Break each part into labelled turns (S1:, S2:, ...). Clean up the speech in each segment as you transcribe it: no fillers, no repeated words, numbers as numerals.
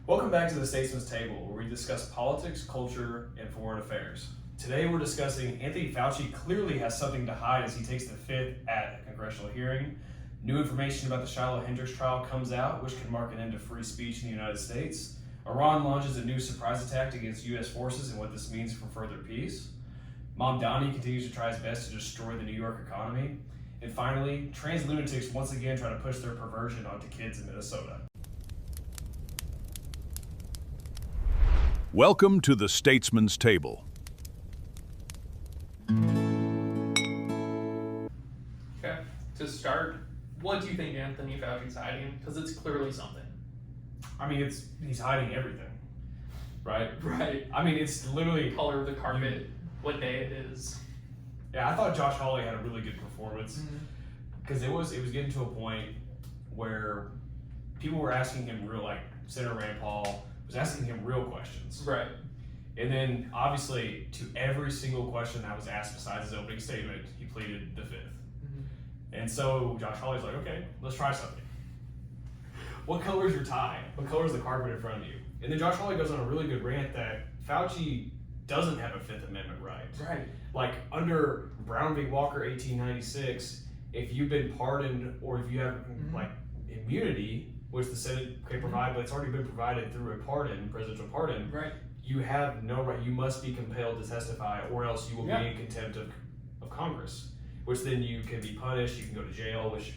S1: Welcome back to the Statesman's Table, where we discuss politics, culture, and foreign affairs. Today we're discussing Anthony Fauci clearly has something to hide as he takes the fifth at a congressional hearing. New information about the Shiloh Hendrix trial comes out, which can mark an end to free speech in the United States. Iran launches a new surprise attack against U.S. forces and what this means for further peace. Mamdani continues to try his best to destroy the New York economy. And finally, trans lunatics once again try to push their perversion onto kids in Minnesota.
S2: Welcome to the Statesman's Table.
S3: Okay, to start, what do you think Anthony Fauci's hiding? Because it's clearly something.
S1: I mean, he's hiding everything, right?
S3: Right.
S1: I mean, it's literally
S3: Color of the carpet, what day it is.
S1: Yeah, I thought Josh Hawley had a really good performance because it was getting to a point where people were asking him Senator Rand Paul was asking him real questions.
S3: Right.
S1: And then obviously to every single question that was asked besides his opening statement, he pleaded the fifth. And so Josh Hawley's like, okay, let's try something. What color is your tie? What color is the carpet in front of you? And then Josh Hawley goes on a really good rant that Fauci doesn't have a Fifth Amendment right.
S3: Right.
S1: Like under Brown v. Walker 1896, if you've been pardoned or if you have like immunity, which the Senate can provide, but it's already been provided through a pardon, presidential pardon,
S3: Right.
S1: you have no right. You must be compelled to testify or else you will be in contempt of Congress, which then you can be punished, you can go to jail, which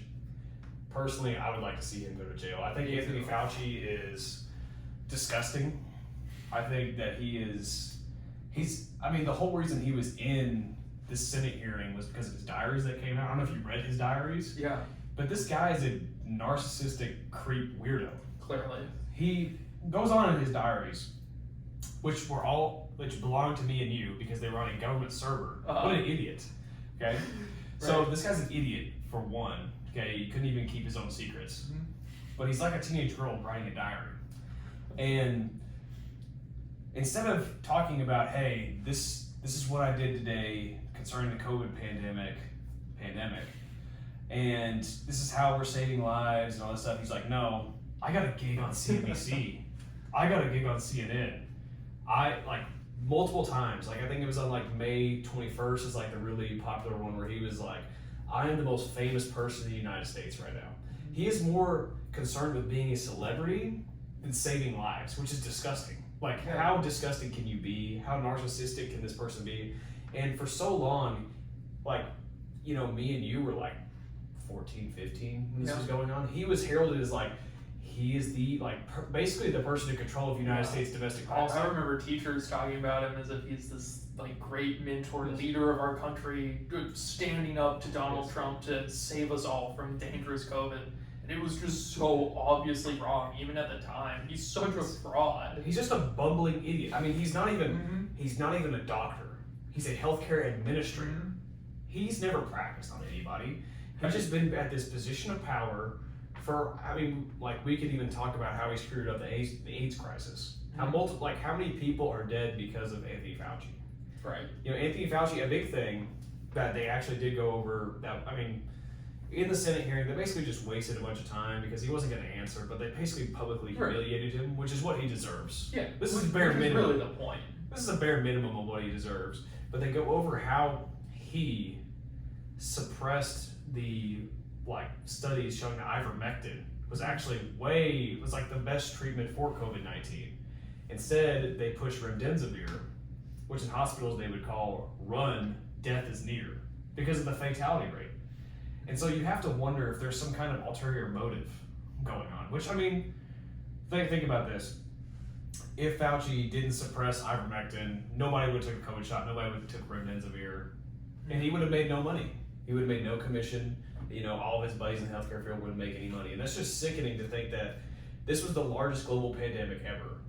S1: personally I would like to see him go to jail. I think Anthony Fauci is disgusting. I think that the whole reason he was in this Senate hearing was because of his diaries that came out. I don't know if you read his diaries.
S3: Yeah.
S1: But this guy is a narcissistic creep weirdo.
S3: Clearly.
S1: He goes on in his diaries, which belong to me and you because they were on a government server. What an idiot. Okay? So this guy's an idiot for one. Okay, he couldn't even keep his own secrets. But he's like a teenage girl writing a diary. And instead of talking about, hey, this is what I did today concerning the COVID pandemic, and this is how we're saving lives and all this stuff, he's like, no, I got a gig on CNBC. I got a gig on CNN. Multiple times, I think it was on May 21st is the really popular one where he was like, I am the most famous person in the United States right now. He is more concerned with being a celebrity than saving lives, which is disgusting. How disgusting can you be? How narcissistic can this person be? And for so long, me and you were 14, 15 when this was going on. He was heralded as he is the basically the person in control of United States domestic policy.
S3: I remember teachers talking about him as if he's this great mentor, leader of our country, standing up to Donald Trump to save us all from dangerous COVID. And it was just so obviously wrong, even at the time. He's such a fraud.
S1: He's just a bumbling idiot. I mean, he's not even a doctor. He's a healthcare administrator. He's never practiced on anybody. He's just been at this position of power for, we could even talk about how he screwed up the AIDS crisis. How many people are dead because of Anthony Fauci?
S3: Right.
S1: Anthony Fauci, a big thing that they actually did go over in the Senate hearing, they basically just wasted a bunch of time because he wasn't going to answer, but they basically publicly humiliated him, which is what he deserves.
S3: Yeah.
S1: This is bare minimum.
S3: Really the point.
S1: This is a bare minimum of what he deserves. But they go over how he suppressed the studies showing that ivermectin was actually the best treatment for COVID-19. Instead, they pushed remdesivir, which in hospitals they would call run, death is near, because of the fatality rate. And so you have to wonder if there's some kind of ulterior motive going on, which think about this. If Fauci didn't suppress ivermectin, nobody would have took a COVID shot, nobody would have took remdesivir, and he would have made no money. He would have made no commission. All of his buddies in the healthcare field wouldn't make any money. And that's just sickening to think that this was the largest global pandemic ever.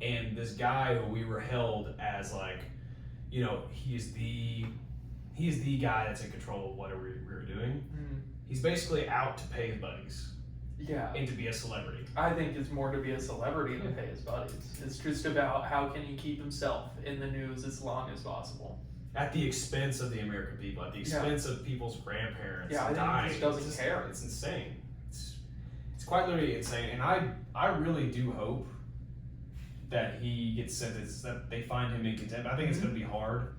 S1: And this guy who we were held as he is the guy that's in control of whatever we were doing. He's basically out to pay his buddies.
S3: Yeah.
S1: And to be a celebrity.
S3: I think it's more to be a celebrity than pay his buddies. It's just about how can he keep himself in the news as long as possible.
S1: At the expense of the American people, at the expense of people's grandparents
S3: I
S1: dying.
S3: think he just doesn't care.
S1: It's insane. It's quite literally insane. And I really do hope that he gets sentenced, that they find him in contempt. I think it's going to be hard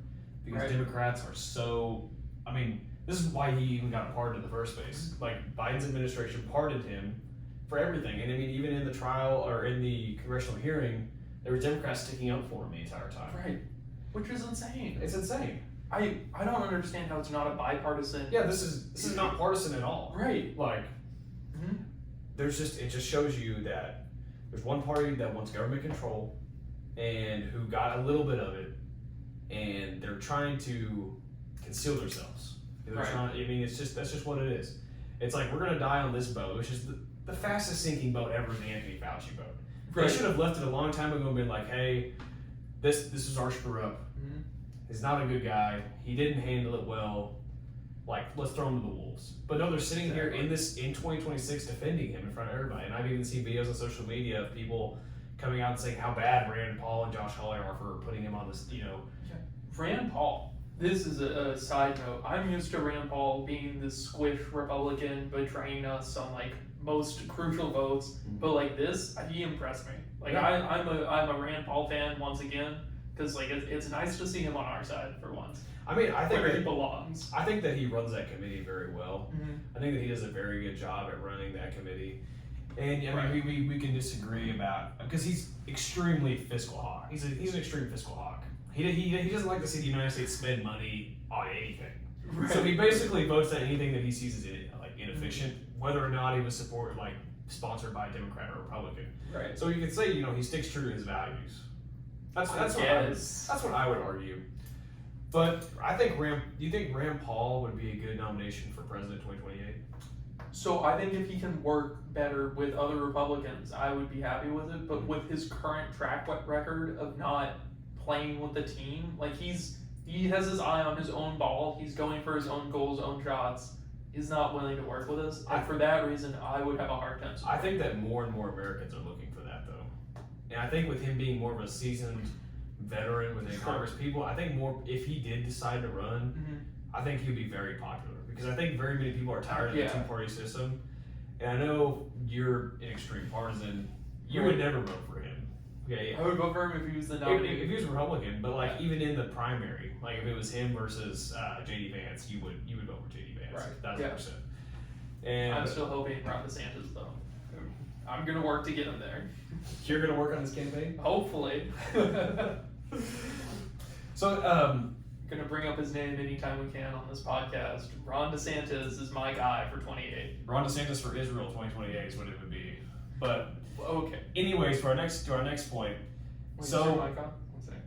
S1: because
S3: Right.
S1: Democrats are so. I mean, this is why he even got pardoned in the first place. Like Biden's administration pardoned him for everything, and I mean, even in the trial or in the congressional hearing, there were Democrats sticking up for him the entire time.
S3: Right. Which is insane.
S1: It's insane.
S3: I don't understand how it's not a bipartisan.
S1: Yeah, this is not partisan at all.
S3: Right.
S1: Like, it just shows you that there's one party that wants government control and who got a little bit of it, and they're trying to conceal themselves. They're
S3: Right.
S1: trying, I mean, that's just what it is. It's like we're gonna die on this boat, which is the fastest sinking boat ever, the Anthony Fauci boat.
S3: Right.
S1: They should have left it a long time ago and been like, hey, this is our screw up.
S3: Mhm.
S1: He's not a good guy. He didn't handle it well. Like, let's throw him to the wolves. But no, they're sitting here in 2026 defending him in front of everybody. And I've even seen videos on social media of people coming out and saying how bad Rand Paul and Josh Hawley are for putting him on this,
S3: Rand Paul. This is a side note. I'm used to Rand Paul being this squish Republican betraying us on like most crucial votes, but like this, he impressed me. Like
S1: Yeah.
S3: I'm a Rand Paul fan once again because like it's nice to see him on our side for once.
S1: I mean, I think
S3: Where he
S1: that,
S3: belongs.
S1: I think that he runs that committee very well.
S3: Mhm.
S1: I think that he does a very good job at running that committee. And I mean, we can disagree about, because he's extremely fiscal hawk. He's an extreme fiscal hawk. He doesn't like to see the United States spend money on anything.
S3: Right.
S1: So he basically votes on anything that he sees as inefficient, whether or not he was sponsored by a Democrat or Republican.
S3: Right.
S1: So you could say, he sticks true to his values. That's what I would argue. But I think do you think Rand Paul would be a good nomination for president 2028?
S3: So I think if he can work better with other Republicans, I would be happy with it. But with his current track record of not playing with the team, like he has his eye on his own ball. He's going for his own goals, own shots. He's not willing to work with us, and for that reason, I would have a hard time.
S1: I think that more and more Americans are looking for that, though. And I think with him being more of a seasoned veteran within Congress, I think more if he did decide to run, I think he would be very popular because I think very many people are tired of the two-party system. And I know you're an extreme partisan. You would never vote for him. Okay.
S3: I would vote for him if he was the nominee.
S1: If he was Republican, but like even in the primary, like if it was him versus JD Vance, you would vote for JD Vance.
S3: Right.
S1: 1,000%. And
S3: I'm still hoping Ron DeSantis though. I'm gonna work to get him there.
S1: You're gonna work on this campaign?
S3: Hopefully.
S1: So,
S3: Gonna bring up his name anytime we can on this podcast. Ron DeSantis is my guy for 28.
S1: Ron DeSantis for Israel 2028 is what it would be. But
S3: Okay.
S1: anyways, to our next point.
S3: Wait,
S1: So-
S3: is your mic on? One second.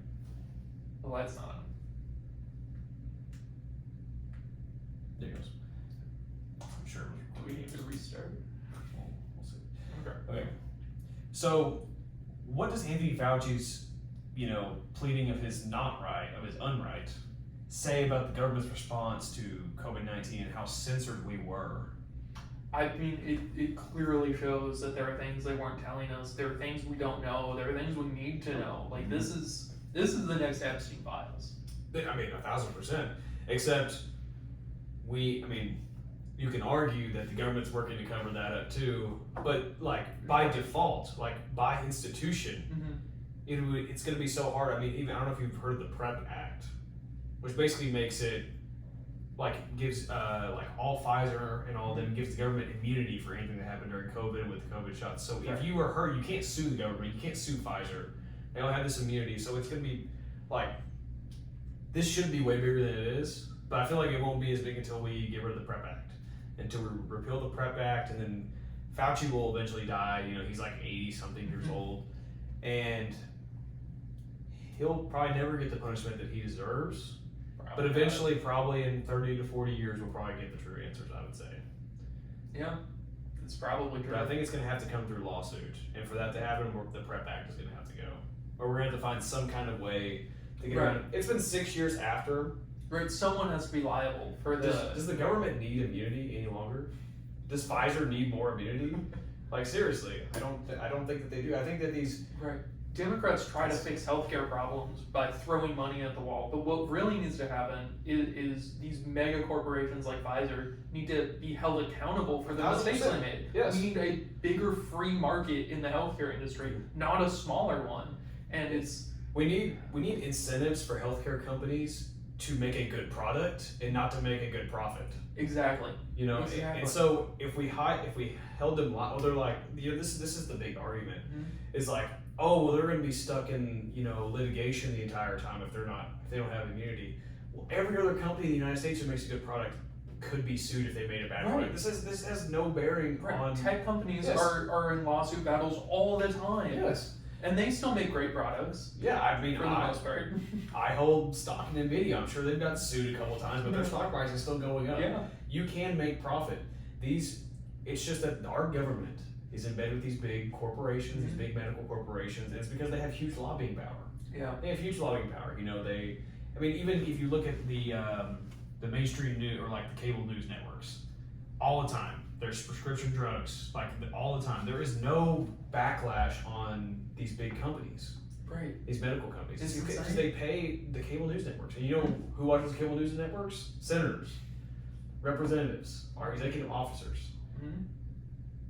S3: The light's not on.
S1: There it goes. I'm sure.
S3: Do we need to restart?
S1: We'll see.
S3: Okay.
S1: Okay. So, what does Anthony Fauci's, pleading of his unright, say about the government's response to COVID-19 and how censored we were?
S3: I mean, it clearly shows that there are things they weren't telling us. There are things we don't know. There are things we need to know. Like this is the next Epstein files.
S1: I mean, 1,000%. Except you can argue that the government's working to cover that up too. But like by default, like by institution, it's going to be so hard. I mean, even I don't know if you've heard of the PrEP Act, which basically makes it gives all Pfizer and all of them, gives the government immunity for anything that happened during COVID with the COVID shots. So if you were hurt, you can't sue the government, you can't sue Pfizer. They all have this immunity, so it's gonna be this should be way bigger than it is, but I feel like it won't be as big until we get rid of the PrEP Act, until we repeal the PrEP Act, and then Fauci will eventually die. He's like 80 something years old, and he'll probably never get the punishment that he deserves. But eventually, probably in 30 to 40 years, we'll probably get the true answers, I would say.
S3: Yeah, it's probably true.
S1: But I think it's going to have to come through lawsuit. And for that to happen, the PrEP Act is going to have to go. Or we're going to have to find some kind of way to get around it. It's been 6 years after.
S3: Right, someone has to be liable for
S1: Does the government need immunity any longer? Does Pfizer need more immunity? Seriously, I don't think that they do. I think that these...
S3: Right. Democrats try to fix healthcare problems by throwing money at the wall, but what really needs to happen is these mega corporations like Pfizer need to be held accountable for the mistakes they made.
S1: Yes.
S3: We need a bigger free market in the healthcare industry, not a smaller one. And it's
S1: We need incentives for healthcare companies to make a good product and not to make a good profit.
S3: exactly.
S1: You know,
S3: Exactly.
S1: and so if we held them, well, they're like, you know, this is the big argument. Is like, oh, well, they're going to be stuck in, you know, litigation the entire time if they don't have immunity. Well, every other company in the United States who makes a good product could be sued if they made a bad
S3: Right.
S1: product. This has no bearing on
S3: Tech companies
S1: Yes.
S3: are in lawsuit battles all the time.
S1: Yes.
S3: And they still make great products
S1: Yeah, I mean,
S3: for the most part.
S1: I hold stock in Nvidia. I'm sure they've got sued a couple times, but their stock price is still going up.
S3: Yeah.
S1: You can make profit. It's just that our government is embedded with these big corporations, these big medical corporations, and it's because they have huge lobbying power.
S3: Yeah.
S1: They have huge lobbying power. You know, I mean, even if you look at the mainstream news or like the cable news networks, all the time there's prescription drugs, like all the time. There is no backlash on these big companies.
S3: Right.
S1: These medical companies.
S3: It's
S1: Because
S3: insane.
S1: they pay the cable news networks. And you know who watches the cable news networks? Senators, representatives, our executive officers.
S3: Mhm.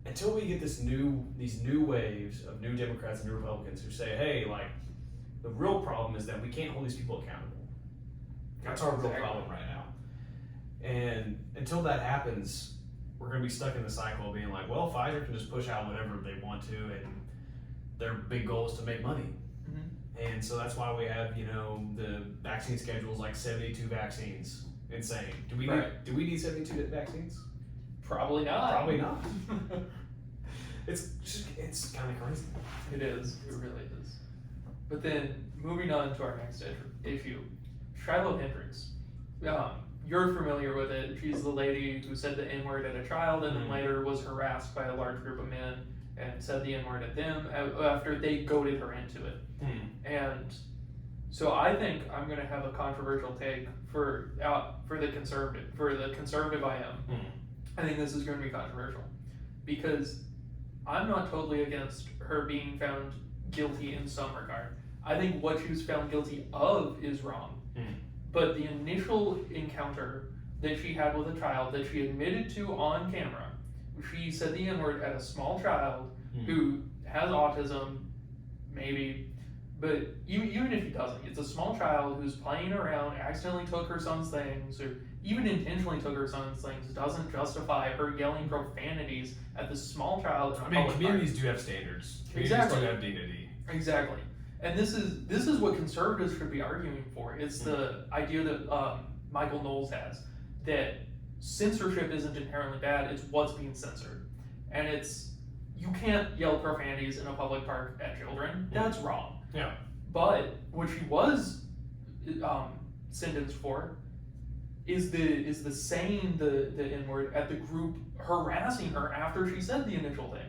S1: Until we get these new waves of new Democrats and new Republicans who say, hey, like, the real problem is that we can't hold these people accountable. That's our real
S3: Exactly.
S1: problem right now. And until that happens, we're going to be stuck in the cycle of being like, well, Pfizer can just push out whatever they want to, and their big goal is to make money.
S3: Mhm.
S1: And so that's why we have, you know, the vaccine schedules like 72 vaccines. Insane. Do we need 72 vaccines?
S3: Probably not.
S1: Probably not. It's kind of crazy.
S3: It is. It really is. But then, moving on to our next issue, Shiloh Hendrix. You're familiar with it. She's the lady who said the N-word at a child and then later was harassed by a large group of men and said the N-word at them after they goaded her into it. And so I think I'm going to have a controversial take for the conservative I am. I think this is going to be controversial because I'm not totally against her being found guilty in some regard. I think what she was found guilty of is wrong. But the initial encounter that she had with a child that she admitted to on camera, she said the N-word at a small child who has autism, maybe, but even if he doesn't, it's a small child who's playing around, accidentally took her son's things, or even intentionally took her son's things, doesn't justify her yelling profanities at this small child.
S1: I mean, communities do have standards. Communities
S3: Exactly.
S1: do have dignity.
S3: Exactly. And this is what conservatives should be arguing for. It's the idea that Michael Knowles has, that censorship isn't inherently bad, it's what's being censored. And you can't yell profanities in a public park at children. That's wrong.
S1: Yeah.
S3: But what she was sentenced for is the saying the N-word at the group harassing her after she said the initial thing.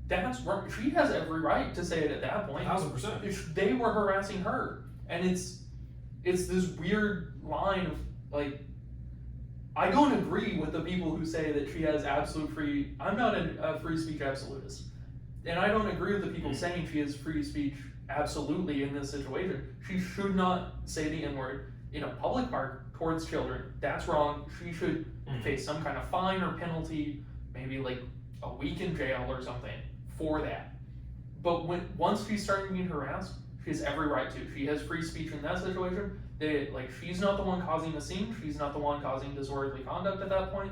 S3: That's wrong. She has every right to say it at that point.
S1: 1000%.
S3: They were harassing her, and it's this weird line of like. I don't agree with the people who say that she has absolute free. I'm not a free speech absolutist, and I don't agree with the people saying she has free speech absolutely in this situation. She should not say the N-word in a public park towards children. That's wrong. She should face some kind of fine or penalty, maybe like a week in jail or something for that. But once she's starting being harassed, she has every right to. She has free speech in that situation. She's not the one causing the scene. She's not the one causing disorderly conduct at that point,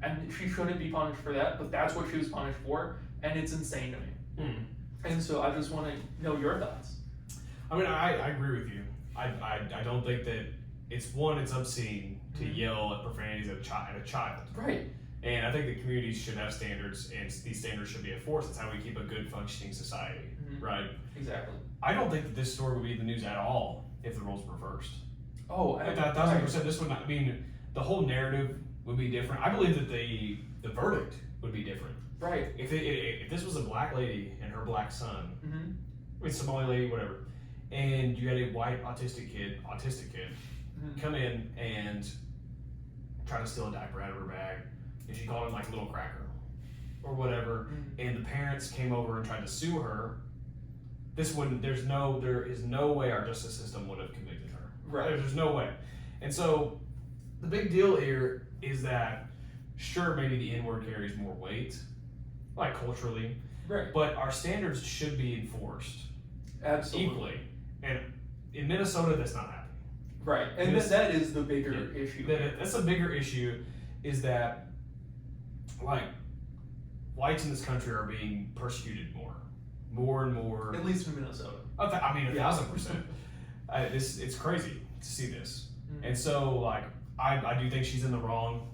S3: and she shouldn't be punished for that. But that's what she was punished for, and it's insane to me. And so I just want to know your thoughts.
S1: I mean, I agree with you. I don't think that it's obscene to yell at profanities at a child.
S3: Right.
S1: And I think the communities should have standards, and these standards should be enforced. That's how we keep a good functioning society, right?
S3: Exactly.
S1: I don't think that this story would be in the news at all if the roles were reversed.
S3: Oh,
S1: Like 1,000%. This would not. I mean, the whole narrative would be different. I believe that the verdict would be different.
S3: Right.
S1: If this was a black lady and her black son, I mean, Somali lady, whatever, and you had a white autistic kid, come in and try to steal a diaper out of her bag, and she called him like little cracker or whatever, and the parents came over and tried to sue her. There is no way our justice system would have convicted her.
S3: Right.
S1: There's no way. And so the big deal here is that sure, maybe the N-word carries more weight, like culturally,
S3: Right.
S1: but our standards should be enforced
S3: Absolutely.
S1: equally. And in Minnesota, that's not happening.
S3: Right, and that is the bigger issue.
S1: That's a bigger issue, is that, like, whites in this country are being persecuted more and more.
S3: At least in Minnesota.
S1: I mean, 1,000%. It's crazy to see this.
S3: Mm-hmm.
S1: And so, like, I do think she's in the wrong,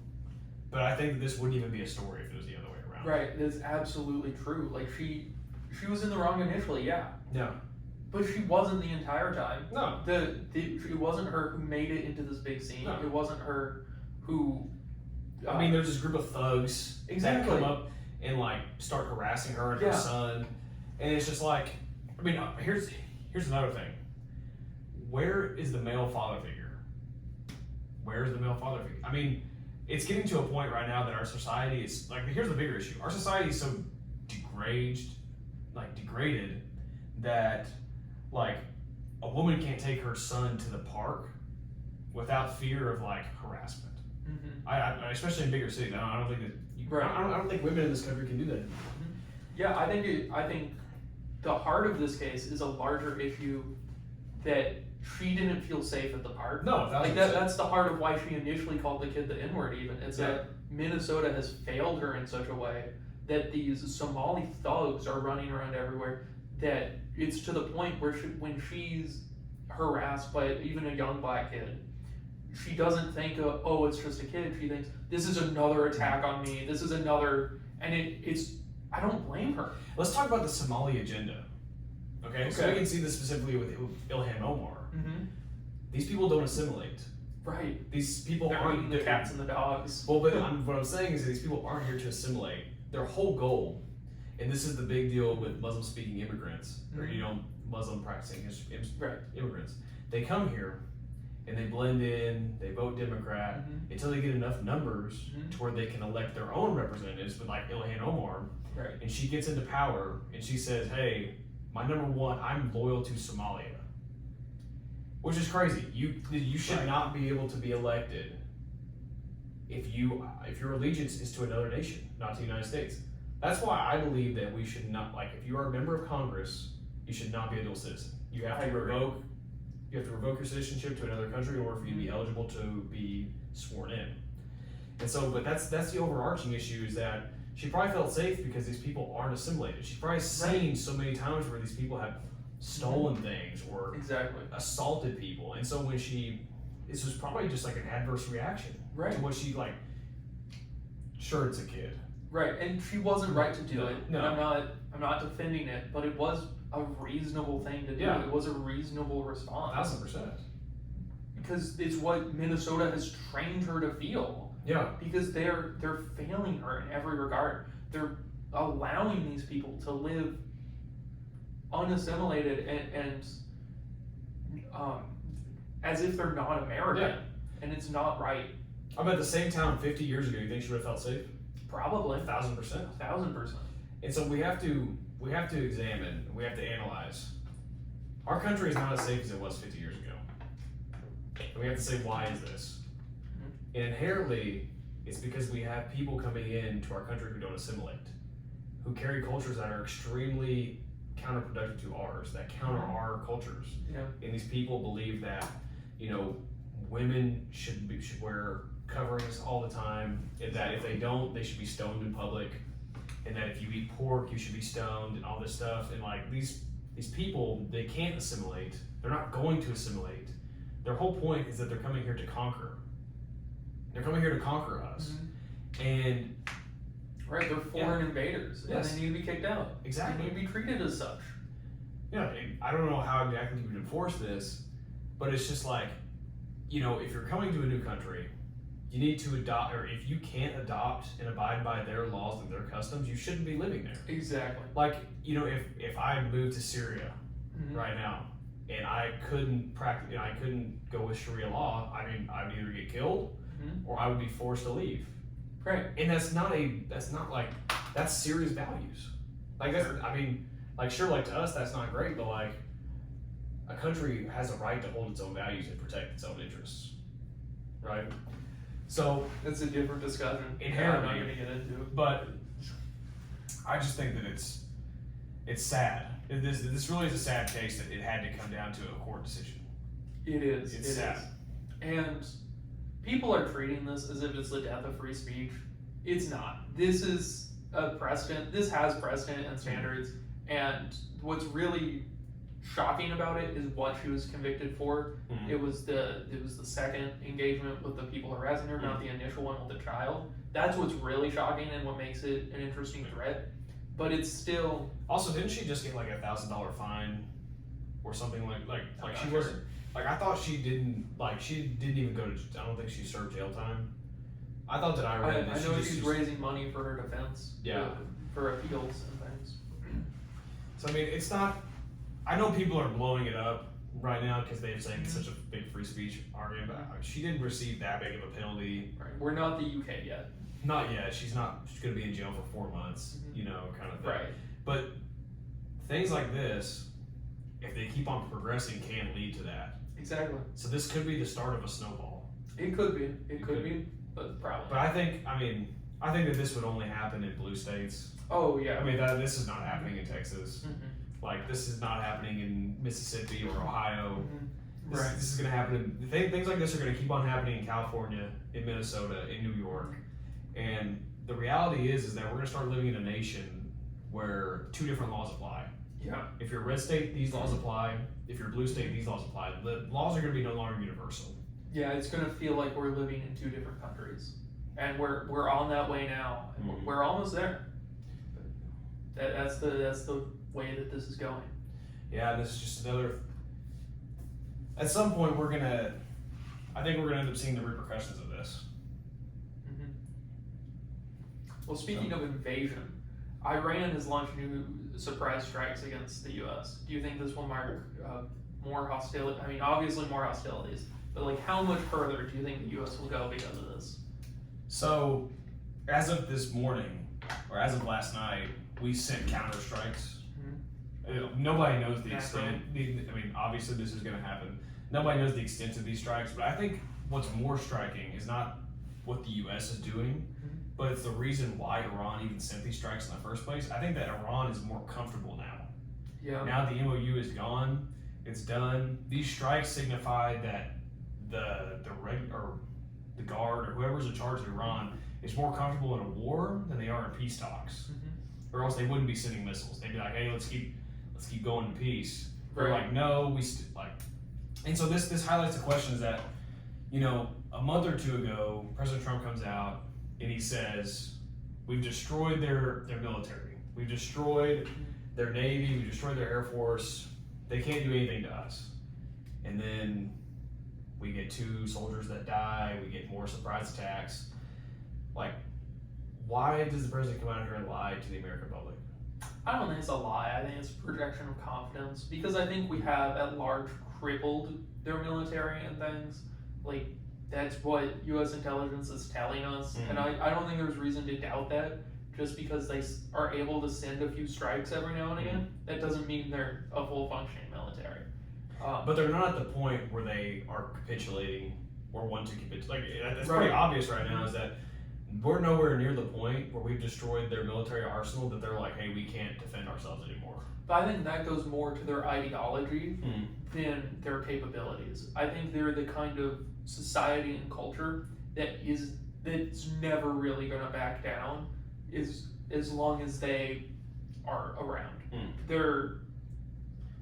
S1: but I think that this wouldn't even be a story if it was the other way around.
S3: Right, that's absolutely true. Like, she was in the wrong initially, yeah.
S1: Yeah.
S3: But she wasn't the entire time.
S1: No.
S3: It wasn't her who made it into this big scene.
S1: No.
S3: It wasn't her who.
S1: I mean, there's this group of thugs that come up and, like, start harassing her and her son, and it's just like, I mean, here's another thing. Where is the male father figure? Where's the male father figure? I mean, it's getting to a point right now that our society is like. Here's the bigger issue. Our society is so degraded that, like, a woman can't take her son to the park without fear of, like, harassment.
S3: Mm-hmm.
S1: I especially in bigger cities. I don't think that. I don't think women in this country can do that anymore.
S3: Yeah, I think the heart of this case is a larger issue that she didn't feel safe at the park.
S1: No,
S3: like that's the heart of why she initially called the kid the N-word. Even it's that Minnesota has failed her in such a way that these Somali thugs are running around everywhere. That it's to the point where when she's harassed by even a young black kid, she doesn't think of, oh, it's just a kid. She thinks, this is another attack on me. This is another, and it's, I don't blame her.
S1: Let's talk about the Somali agenda. Okay? So we can see this specifically with Ilhan Omar.
S3: Mm-hmm.
S1: These people don't assimilate.
S3: Right.
S1: These people
S3: They're
S1: aren't
S3: eating the cats and the dogs.
S1: Well, but what I'm saying is that these people aren't here to assimilate. Their whole goal, and this is the big deal with Muslim-speaking immigrants, or Muslim practicing immigrants. They come here and they blend in, they vote Democrat until they get enough numbers to where they can elect their own representatives. But like Ilhan Omar, and she gets into power and she says, "Hey, my number one, I'm loyal to Somalia," which is crazy. You should not be able to be elected if your allegiance is to another nation, not to the United States. That's why I believe that we should not, like, if you are a member of Congress, you should not be a dual citizen. You have to revoke your citizenship to another country in order for you to be eligible to be sworn in. And so, but that's the overarching issue, is that she probably felt safe because these people aren't assimilated. She's probably seen so many times where these people have stolen things or assaulted people. And so when this was probably just like an adverse reaction to what she, like, sure, it's a kid.
S3: Right, and she wasn't right to do it.
S1: No.
S3: I'm not defending it, but it was a reasonable thing to do.
S1: Yeah.
S3: It was a reasonable response.
S1: 1,000%.
S3: Because it's what Minnesota has trained her to feel.
S1: Yeah.
S3: Because they're failing her in every regard. They're allowing these people to live unassimilated and as if they're not American.
S1: Yeah.
S3: And it's not right.
S1: I'm at the same town 50 years ago. You think she would have felt safe?
S3: Probably.
S1: 1,000%.
S3: 1,000%.
S1: And so we have to examine, we have to analyze. Our country is not as safe as it was 50 years ago. And we have to say, why is this? And inherently, it's because we have people coming into our country who don't assimilate, who carry cultures that are extremely counterproductive to ours, that counter our cultures.
S3: Yeah.
S1: And these people believe that, women should wear coverings all the time, and that if they don't, they should be stoned in public, and that if you eat pork, you should be stoned, and all this stuff. And like these people, they can't assimilate. They're not going to assimilate. Their whole point is that they're coming here to conquer. They're coming here to conquer us. And
S3: right, they're foreign invaders, and they need to be kicked out.
S1: Exactly.
S3: They need to be treated as such.
S1: I don't know how exactly you would enforce this, but it's just like, if you're coming to a new country, you need to adopt, or if you can't adopt and abide by their laws and their customs, you shouldn't be living there.
S3: Exactly.
S1: Like, if I moved to Syria right now, and I couldn't practice, I couldn't go with Sharia law, I mean, I would either get killed or I would be forced to leave.
S3: Right.
S1: And that's serious values. Like, sure, like to us, that's not great, but like, a country has a right to hold its own values and protect its own interests. Right? So
S3: it's a different discussion.
S1: Inherently,
S3: I'm not going to get into it.
S1: But I just think that it's It's sad. This really is a sad case that it had to come down to a court decision.
S3: It is.
S1: It's sad.
S3: And people are treating this as if it's the death of free speech. It's not. This is a precedent. This has precedent and standards. And what's really shocking about it is what she was convicted for.
S1: Mm-hmm.
S3: It was the second engagement with the people harassing her, not the initial one with the child. That's what's really shocking and what makes it an interesting threat. But it's still.
S1: Also, didn't she just get like $1,000 fine or something like she
S3: sure.
S1: wasn't like I thought she didn't even go to. I don't think she served jail time. I thought that I read that
S3: I know
S1: she's
S3: she's raising money for her defense.
S1: Yeah.
S3: For appeals and things.
S1: So I mean, it's not. I know people are blowing it up right now because they're saying it's such a big free speech argument, but she didn't receive that big of a penalty.
S3: Right. We're not the UK yet.
S1: Not yet. She's not. She's going to be in jail for 4 months. You know, kind of thing.
S3: Right.
S1: But things like this, if they keep on progressing, can lead to that.
S3: Exactly.
S1: So this could be the start of a snowball.
S3: It could be. It could be. But probably.
S1: But I think that this would only happen in blue states.
S3: Oh yeah.
S1: I mean, this is not happening in Texas. Like this is not happening in Mississippi or Ohio. This is going to happen. Things like this are going to keep on happening in California, in Minnesota, in New York. And the reality is that we're going to start living in a nation where 2 different laws apply.
S3: Yeah.
S1: If you're a red state, these laws apply. If you're a blue state, these laws apply. The laws are going to be no longer universal.
S3: Yeah, it's going to feel like we're living in 2 different countries, and we're on that way now. And we're almost there. That's the way that this is going.
S1: Yeah, this is just another. At some point, I think we're gonna end up seeing the repercussions of this.
S3: Well, speaking of invasion, Iran has launched new surprise strikes against the U.S. Do you think this will mark more hostility? I mean, obviously more hostilities, but like, how much further do you think the U.S. will go because of this?
S1: So, as of this morning, or as of last night, we sent counter strikes. Nobody knows the extent. I mean, obviously this is going to happen. Nobody knows the extent of these strikes, but I think what's more striking is not what the U.S. is doing, but it's the reason why Iran even sent these strikes in the first place. I think that Iran is more comfortable now.
S3: Yeah.
S1: Now the MOU is gone, it's done. These strikes signify that the guard or whoever's in charge of Iran is more comfortable in a war than they are in peace talks. Or else they wouldn't be sending missiles. They'd be like, hey, let's keep going in peace. They're like, no, and so this highlights the questions that, a month or 2 ago, President Trump comes out and he says, we've destroyed their military. We've destroyed their Navy. We've destroyed their Air Force. They can't do anything to us. And then we get 2 soldiers that die. We get more surprise attacks. Like, why does the president come out here and lie to the American public?
S3: I don't think it's a lie. I think it's a projection of confidence, because I think we have at large crippled their military and things. Like, that's what U.S. intelligence is telling us, and I don't think there's reason to doubt that. Just because they are able to send a few strikes every now and again, that doesn't mean they're a full functioning military.
S1: But they're not at the point where they are capitulating or want to capitulate. Like, that's pretty obvious right now, is that we're nowhere near the point where we've destroyed their military arsenal that they're like, hey, we can't defend ourselves anymore.
S3: But I think that goes more to their ideology than their capabilities. I think they're the kind of society and culture that's never really going to back down as long as they are around. They're,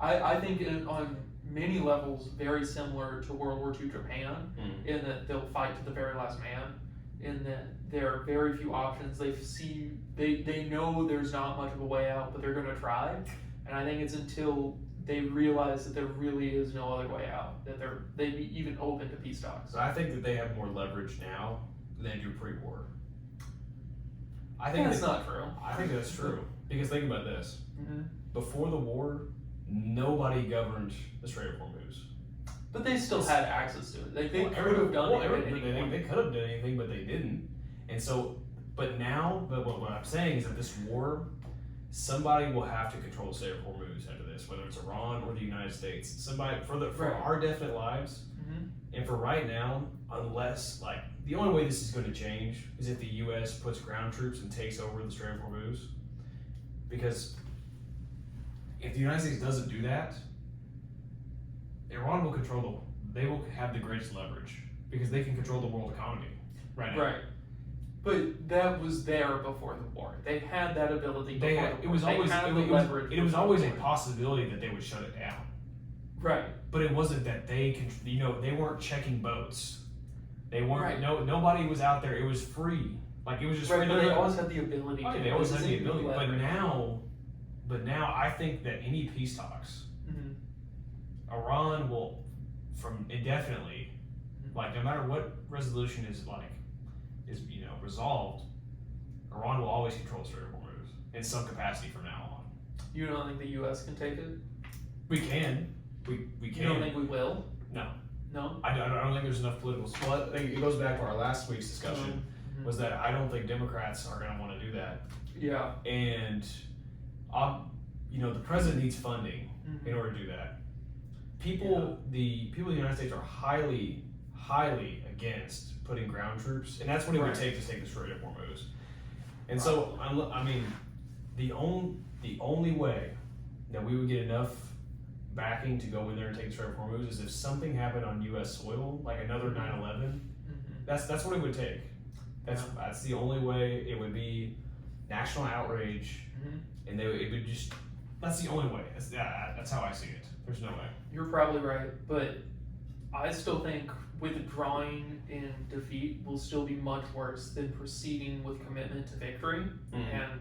S3: I think on many levels, very similar to World War II Japan, in that they'll fight to the very last man, in that there are very few options. They know there's not much of a way out, but they're going to try. And I think it's until they realize that there really is no other way out that they'd be even open to peace talks.
S1: So I think that they have more leverage now than they do pre-war. I think
S3: that's not true.
S1: I think that's true, because think about this: before the war, nobody governed the Strait of Hormuz.
S3: But they still had access to it. They could have done anything.
S1: They could have done anything, but they didn't. And so, but what I'm saying is that this war, somebody will have to control the Strait of Hormuz after this, whether it's Iran or the United States. Somebody for our definite lives, and for right now, unless the only way this is going to change is if the U.S. puts ground troops and takes over the Strait of Hormuz, because if the United States doesn't do that, Iran will they will have the greatest leverage because they can control the world economy right now.
S3: Right. But that was there before the war. They had that ability before the war.
S1: It was always a possibility that they would shut it down.
S3: Right.
S1: But it wasn't that they weren't checking boats. They weren't.
S3: Right.
S1: Nobody was out there. It was free. Like it was just
S3: right,
S1: free.
S3: but they always had the ability.
S1: Oh,
S3: to
S1: they always had the ability.
S3: leverage.
S1: But now I think that any peace talks, Iran will, from indefinitely, like no matter what resolution is resolved, Iran will always control the Strait of Hormuz in some capacity from now on.
S3: You don't think the U.S. can take it?
S1: We can. We can.
S3: You don't think we will?
S1: No.
S3: No?
S1: I don't think there's enough political split. I think it goes back to our last week's discussion, was that I don't think Democrats are going to want to do that.
S3: Yeah.
S1: And, the president needs funding in order to do that. The people of the United States are highly, highly against putting ground troops, and that's what it would take to take the Strait of Hormuz. And so, I mean, the only way that we would get enough backing to go in there and take the Strait of Hormuz is if something happened on U.S. soil, like another 9/11. That's what it would take. That's the only way. It would be national outrage, and it would just. That's the only way. That's how I see it. There's no way.
S3: You're probably right, but I still think withdrawing in defeat will still be much worse than proceeding with commitment to victory. And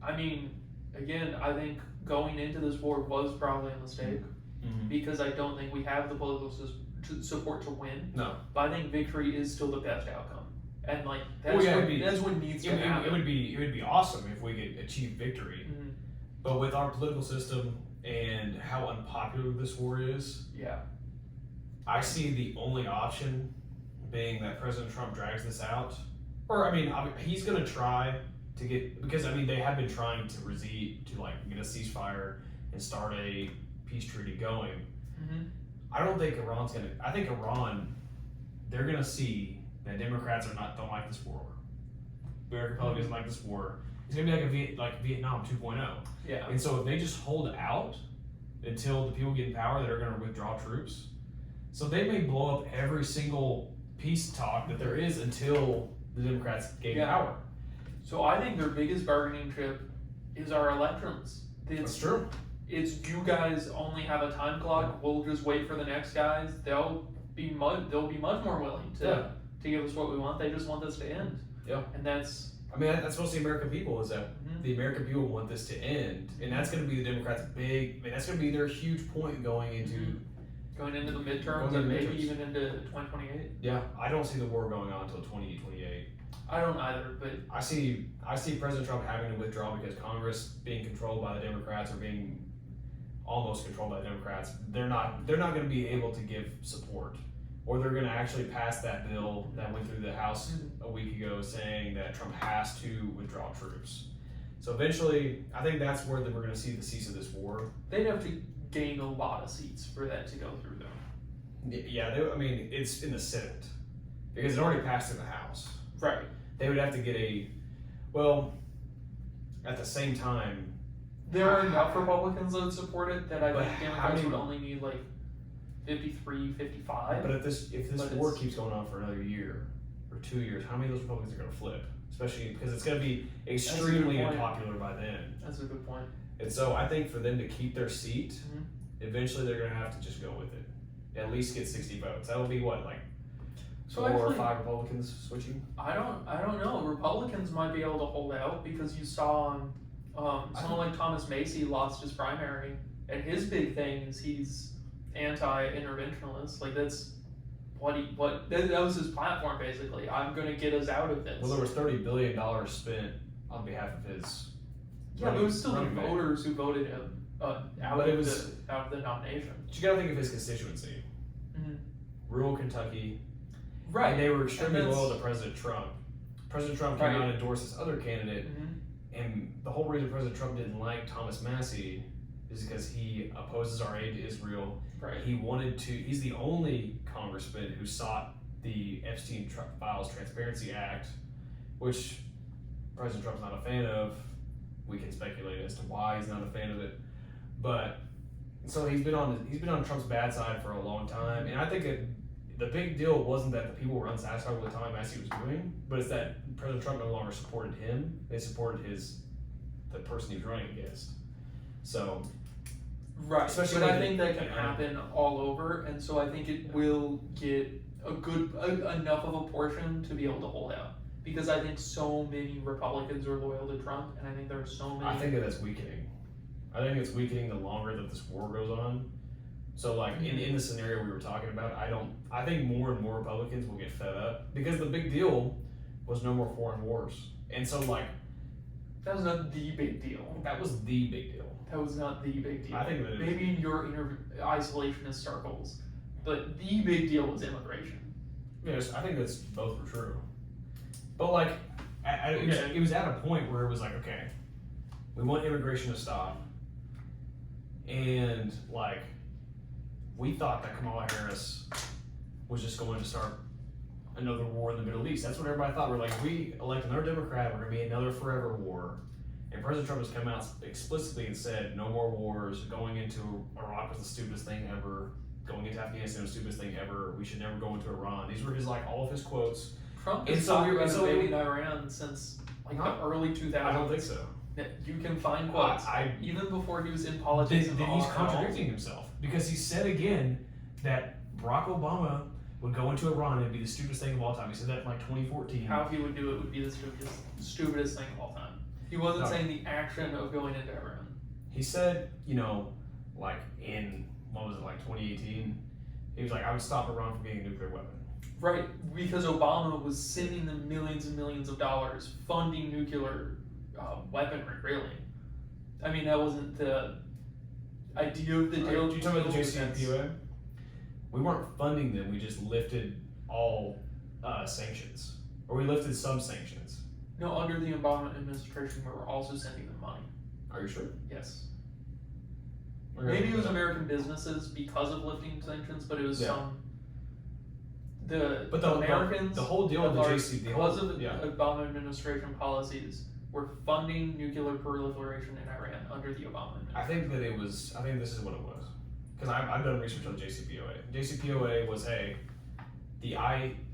S3: I mean, again, I think going into this war was probably a mistake because I don't think we have the political support to win.
S1: No,
S3: but I think victory is still the best outcome, and like that's what needs to happen.
S1: It would be awesome if we could achieve victory, but with our political system and how unpopular this war is, I see the only option being that President Trump drags this out, or he's going to try to get, because they have been trying to get a ceasefire and start a peace treaty going. I don't think Iran's gonna. I think Iran, they're gonna see that Democrats don't like this war. American Republicans like this war. It's gonna be like Vietnam 2.0.
S3: Yeah.
S1: And so if they just hold out until the people get in power that are gonna withdraw troops, so they may blow up every single peace talk that there is until the Democrats gain power.
S3: So I think their biggest bargaining chip is our elections.
S1: That's true.
S3: It's you guys only have a time clock. We'll just wait for the next guys. They'll be much more willing to give us what we want. They just want this to end.
S1: Yeah.
S3: And that's.
S1: That's supposed to the American people is that the American people want this to end, and that's going to be the Democrats' that's going to be their huge point going into
S3: the midterms and maybe even into 2028.
S1: Yeah, I don't see the war going on until 2028.
S3: I don't either, but
S1: I see President Trump having to withdraw because Congress being controlled by the Democrats or being almost controlled by the Democrats. They're not going to be able to give support, or they're going to actually pass that bill that went through the House a week ago saying that Trump has to withdraw troops. So eventually, I think that's where we're going to see the cease of this war.
S3: They'd have to gain a lot of seats for that to go through, though.
S1: Yeah, it's in the Senate because it already passed in the House.
S3: Right.
S1: They would have to get at the same time.
S3: There are enough Republicans that would support it that I think Democrats would only need 53, 55.
S1: But if this war keeps going on for another year or 2 years, how many of those Republicans are going to flip? Especially because it's going to be extremely unpopular by then.
S3: That's a good point.
S1: And so I think for them to keep their seat, eventually they're going to have to just go with it. At least get 60 votes. That'll be what, 4 or 5 Republicans switching?
S3: I don't know. Republicans might be able to hold out because you saw someone like Thomas Macy lost his primary, and his big thing is he's anti-interventionalist. That's that was his platform basically. I'm going to get us out of this.
S1: Well, there was $30 billion spent on behalf of his.
S3: Yeah, but it was still the voters who voted him out of the nomination.
S1: But you got to think of his constituency. Rural Kentucky.
S3: Right.
S1: And they were extremely loyal to President Trump. President Trump came out and endorsed this other candidate, and the whole reason President Trump didn't like Thomas Massey is because he opposes our aid to Israel.
S3: Right.
S1: He's the only congressman who sought the Epstein Files Transparency Act, which President Trump's not a fan of. We can speculate as to why he's not a fan of it. But so he's been on Trump's bad side for a long time, and I think the big deal wasn't that the people were unsatisfied with the Tommy Massey was doing, but it's that President Trump no longer supported him; they supported the person he was running against. So,
S3: right.
S1: especially
S3: but
S1: when
S3: I think that can happen all over, and so I think it will get enough of a portion to be able to hold out. Because I think so many Republicans are loyal to Trump, and I think there are so many.
S1: I think that's weakening. I think it's weakening the longer that this war goes on. So, like in the scenario we were talking about, I think more and more Republicans will get fed up because the big deal was no more foreign wars, and so like
S3: that was not the big deal.
S1: that was the big deal.
S3: That was not the big deal.
S1: I think that
S3: maybe in your isolationist circles, but the big deal was immigration.
S1: Yes, I think that's both were true. But like, it was at a point where it was like, okay, we want immigration to stop, and like, we thought that Kamala Harris was just going to start another war in the Middle East. That's what everybody thought. We're like, if we elect another Democrat, we're gonna be another forever war. And President Trump has come out explicitly and said, no more wars. Going into Iraq was the stupidest thing ever. Going into Afghanistan was the stupidest thing ever. We should never go into Iran. These were all of his quotes.
S3: Trump has talked about invading Iran since like the early 2000s.
S1: I don't think so.
S3: You can find quotes. Even before he was in politics.
S1: Then he's contradicting himself because he said again that Barack Obama would go into Iran and it'd be the stupidest thing of all time. He said that in like 2014.
S3: How he would do it would be the stupidest thing of all time. He wasn't saying the action of going into Iran.
S1: He said, like in, what was it, like 2018? He was like, I would stop Iran from getting a nuclear weapon.
S3: Right, because Obama was sending them millions and millions of dollars funding nuclear weaponry, really. I mean, that wasn't the idea of the deal.
S1: Did you talk about the JCPOA? We weren't funding them, we just lifted all sanctions. Or we lifted some sanctions.
S3: No, under the Obama administration, we were also sending them money.
S1: Are you sure?
S3: Yes. Maybe it was American businesses because of lifting sanctions, but it was some. The Americans,
S1: the whole deal with the JCPOA,
S3: because of the Obama administration policies, were funding nuclear proliferation in Iran under the Obama administration.
S1: I think this is what it was. Because I've done research on JCPOA. JCPOA was the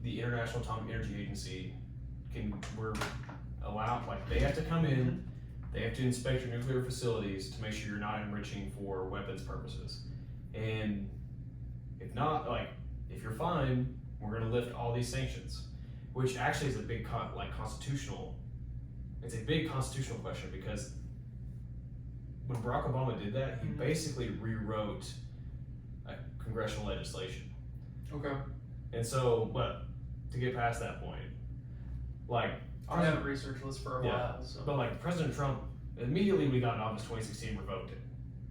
S1: International Atomic Energy Agency we're allowed, like they have to come in, they have to inspect your nuclear facilities to make sure you're not enriching for weapons purposes. And if not, like, if you're fine, we're gonna lift all these sanctions, which actually is a big constitutional question because when Barack Obama did that, he basically rewrote congressional legislation.
S3: Okay.
S1: And so, but to get past that point, like
S3: I haven't researched this for a while. So.
S1: But like President Trump, immediately we got in office 2016, revoked it.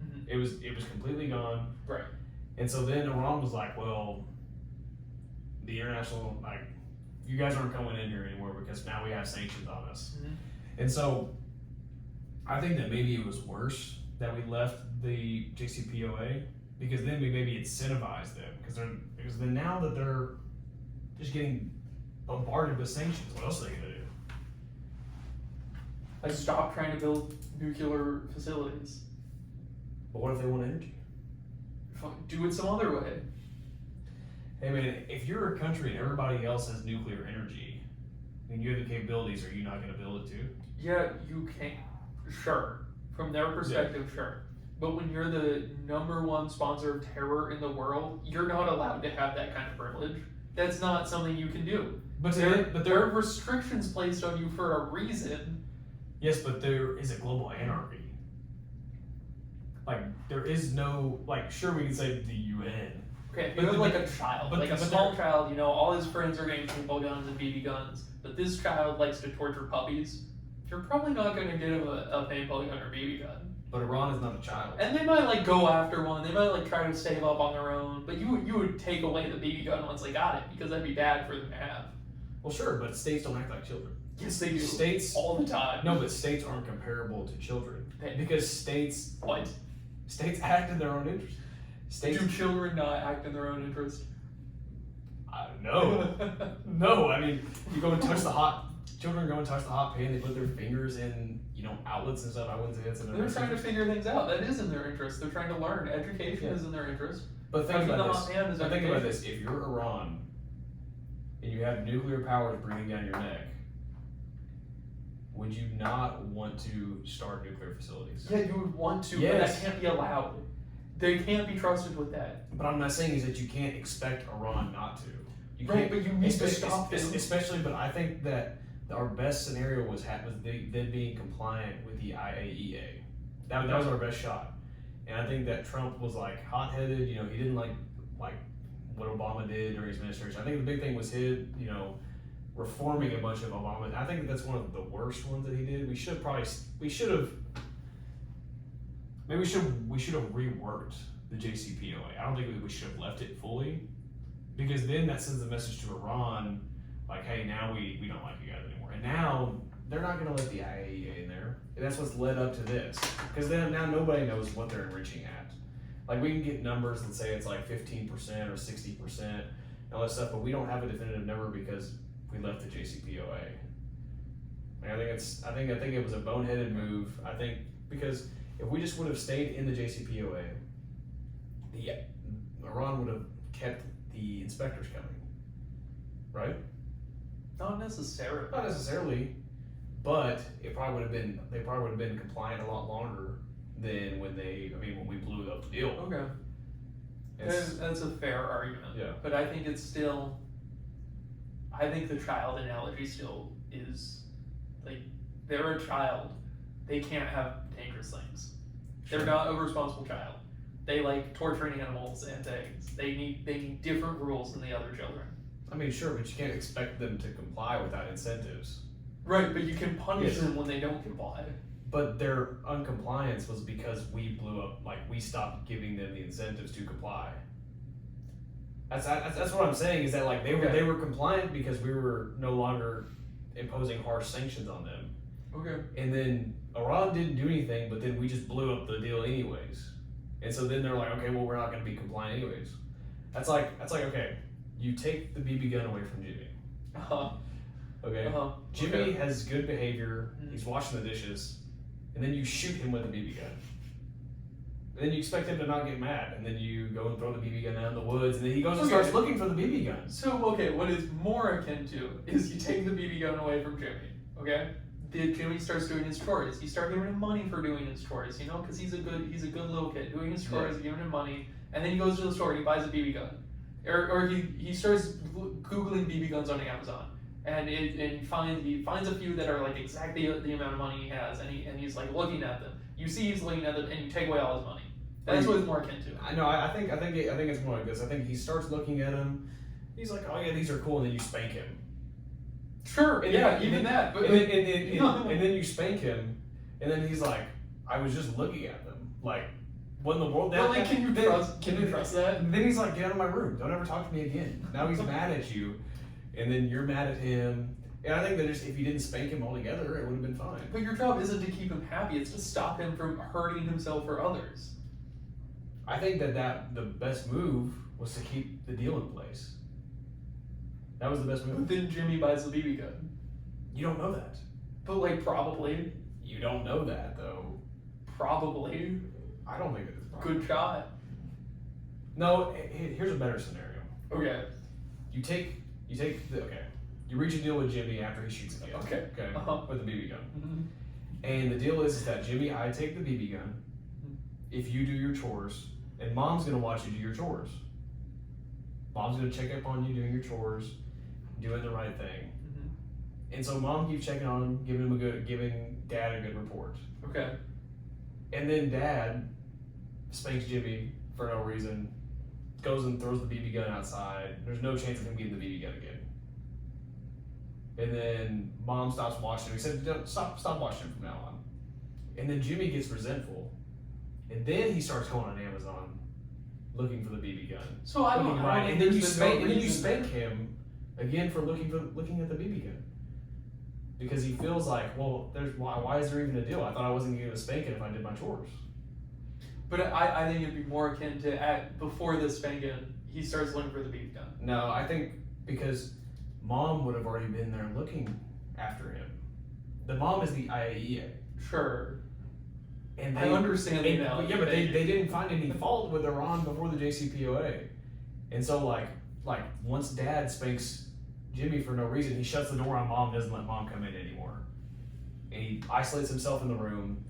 S1: Mm-hmm. It was completely gone.
S3: Right.
S1: And so then Iran was like, well, the international, like, you guys aren't coming in here anymore because now we have sanctions on us. Mm-hmm. And so I think that maybe it was worse that we left the JCPOA because then we maybe incentivized them because then now that they're just getting bombarded with sanctions, what else are they gonna do?
S3: Like stop trying to build nuclear facilities.
S1: But what if they want energy?
S3: Do it some other way.
S1: Hey man, if you're a country and everybody else has nuclear energy and you have the capabilities, are you not gonna build it too?
S3: Yeah, you can. Sure. From their perspective, sure. But when you're the #1 sponsor of terror in the world, you're not allowed to have that kind of privilege. That's not something you can do. But there are restrictions placed on you for a reason.
S1: Yes, but there is a global anarchy. Like, there is no, like, sure we can say the UN.
S3: Okay, but like a child, like a small child, all his friends are getting paintball guns and BB guns, but this child likes to torture puppies. You're probably not going to get him a paintball gun or BB gun.
S1: But Iran is not a child.
S3: And they might go after one. They might try to save up on their own. But you would take away the BB gun once they got it because that'd be bad for them to have.
S1: Well, sure, but states don't act like children.
S3: Yes, they do.
S1: States
S3: all the time.
S1: No, but states aren't comparable to children because states act in their own interest.
S3: Do children not act in their own interest?
S1: No. No, I mean, children go and touch the hot pan, they put their fingers in, outlets and stuff. I wouldn't say that's in their
S3: They're
S1: best
S3: trying to
S1: interest.
S3: figure things out. That is in their interest. They're trying to learn. Education
S1: Yeah.
S3: is in their interest.
S1: But think
S3: Touching
S1: about
S3: the
S1: this.
S3: hot hand is
S1: But think about
S3: education.
S1: this. If you're Iran and you have nuclear powers breathing down your neck, would you not want to start nuclear facilities?
S3: Yeah, you would want to,
S1: Yes.
S3: but that can't be allowed. They can't be trusted with that.
S1: But I'm not saying is that you can't expect Iran not to. You
S3: Right,
S1: can't,
S3: but you need to
S1: espe-
S3: stop
S1: es-
S3: them.
S1: Especially, but I think that our best scenario was them being compliant with the IAEA. That was our best shot. And I think that Trump was like hot-headed. He didn't like what Obama did during his administration. I think the big thing was his, reforming a bunch of Obama. I think that's one of the worst ones that he did. We should have reworked the JCPOA. I don't think we should have left it fully, because then that sends a message to Iran, like, hey, now we don't like you guys anymore. And now they're not going to let the IAEA in there. And that's what's led up to this, because then now nobody knows what they're enriching at. Like, we can get numbers that say it's like 15% or 60% and all that stuff, but we don't have a definitive number because we left the JCPOA. Like, I think it was a boneheaded move. I think because if we just would have stayed in the JCPOA, Iran would have kept the inspectors coming, right?
S3: Not necessarily.
S1: Not necessarily, but they probably would have been compliant a lot longer than when we blew up the deal.
S3: Okay. That's a fair argument.
S1: Yeah.
S3: But I think it's still, I think the child analogy still is, like, they're a child. They can't have dangerous things. They're not a responsible child. They like torturing animals and things. They need different rules than the other children.
S1: I mean, sure, but you can't expect them to comply without incentives.
S3: Right, but you can punish
S1: Yes.
S3: them when they don't comply.
S1: But their uncompliance was because we blew up, we stopped giving them the incentives to comply. That's what I'm saying, is that they were compliant because we were no longer imposing harsh sanctions on them.
S3: Okay.
S1: And then Iran didn't do anything, but then we just blew up the deal anyways. And so then they're like, okay, well, we're not going to be compliant anyways. That's like okay, you take the BB gun away from Jimmy. Okay. Jimmy
S3: Okay.
S1: has good behavior. He's washing the dishes, and then you shoot him with a BB gun. And then you expect him to not get mad, and then you go and throw the BB gun out in the woods, and then he goes and starts looking for the BB gun.
S3: So, okay, what is more akin to is you take the BB gun away from Jimmy, okay? Jimmy starts doing his chores. You start giving him money for doing his chores, because he's a good little kid doing his chores, giving him money, and then he goes to the store and he buys a BB gun, or he starts googling BB guns on Amazon, and he finds a few that are like exactly the amount of money he has, and he's like looking at them. You see he's looking at them, and you take away all his money. That's what it's more akin to.
S1: I know. I think it's more like this. I think he starts looking at him. He's like, oh yeah, these are cool, and then you spank him.
S3: Sure,
S1: And
S3: yeah,
S1: then,
S3: even that. But
S1: and then you spank him, and then he's like, I was just looking at them. Like, what in the world?
S3: But like, can you trust that?
S1: Then he's like, get out of my room. Don't ever talk to me again. Now he's mad at you, and then you're mad at him. And I think that if you didn't spank him altogether, it would have been fine.
S3: But your job isn't to keep him happy, it's to stop him from hurting himself or others.
S1: I think that the best move was to keep the deal in place. That was the best
S3: But
S1: move.
S3: then Jimmy buys the BB gun.
S1: You don't know that.
S3: But like, probably.
S1: You don't know that, though.
S3: Probably.
S1: I don't think it is. Probably.
S3: Good shot.
S1: No, here's a better scenario.
S3: Okay.
S1: You reach a deal with Jimmy after he shoots again.
S3: Okay.
S1: With the BB gun.
S3: Mm-hmm.
S1: And the deal is that Jimmy, I take the BB gun. If you do your chores, and Mom's gonna watch you do your chores. Mom's gonna check up on you doing your chores, doing the right thing.
S3: Mm-hmm.
S1: And so Mom keeps checking on him, giving Dad a good report.
S3: Okay.
S1: And then Dad spanks Jimmy for no reason, goes and throws the BB gun outside. There's no chance of him getting the BB gun again. And then Mom stops watching him. He said, stop watching him from now on. And then Jimmy gets resentful. And then he starts going on Amazon looking for the BB gun.
S3: So I don't know.
S1: And then you spank him again for looking at the BB gun. Because he feels like, well, why is there even a deal? I thought I wasn't going to spank it if I did my chores.
S3: But I think it'd be more akin to before the spanking, he starts looking for the BB gun.
S1: No, I think because Mom would have already been there looking after him. The mom is the IAEA.
S3: Sure.
S1: And
S3: I understand the analogy.
S1: Yeah, but they didn't find any fault with Iran before the JCPOA. And so, like once Dad spanks Jimmy for no reason, he shuts the door on Mom, doesn't let Mom come in anymore. And he isolates himself in the room.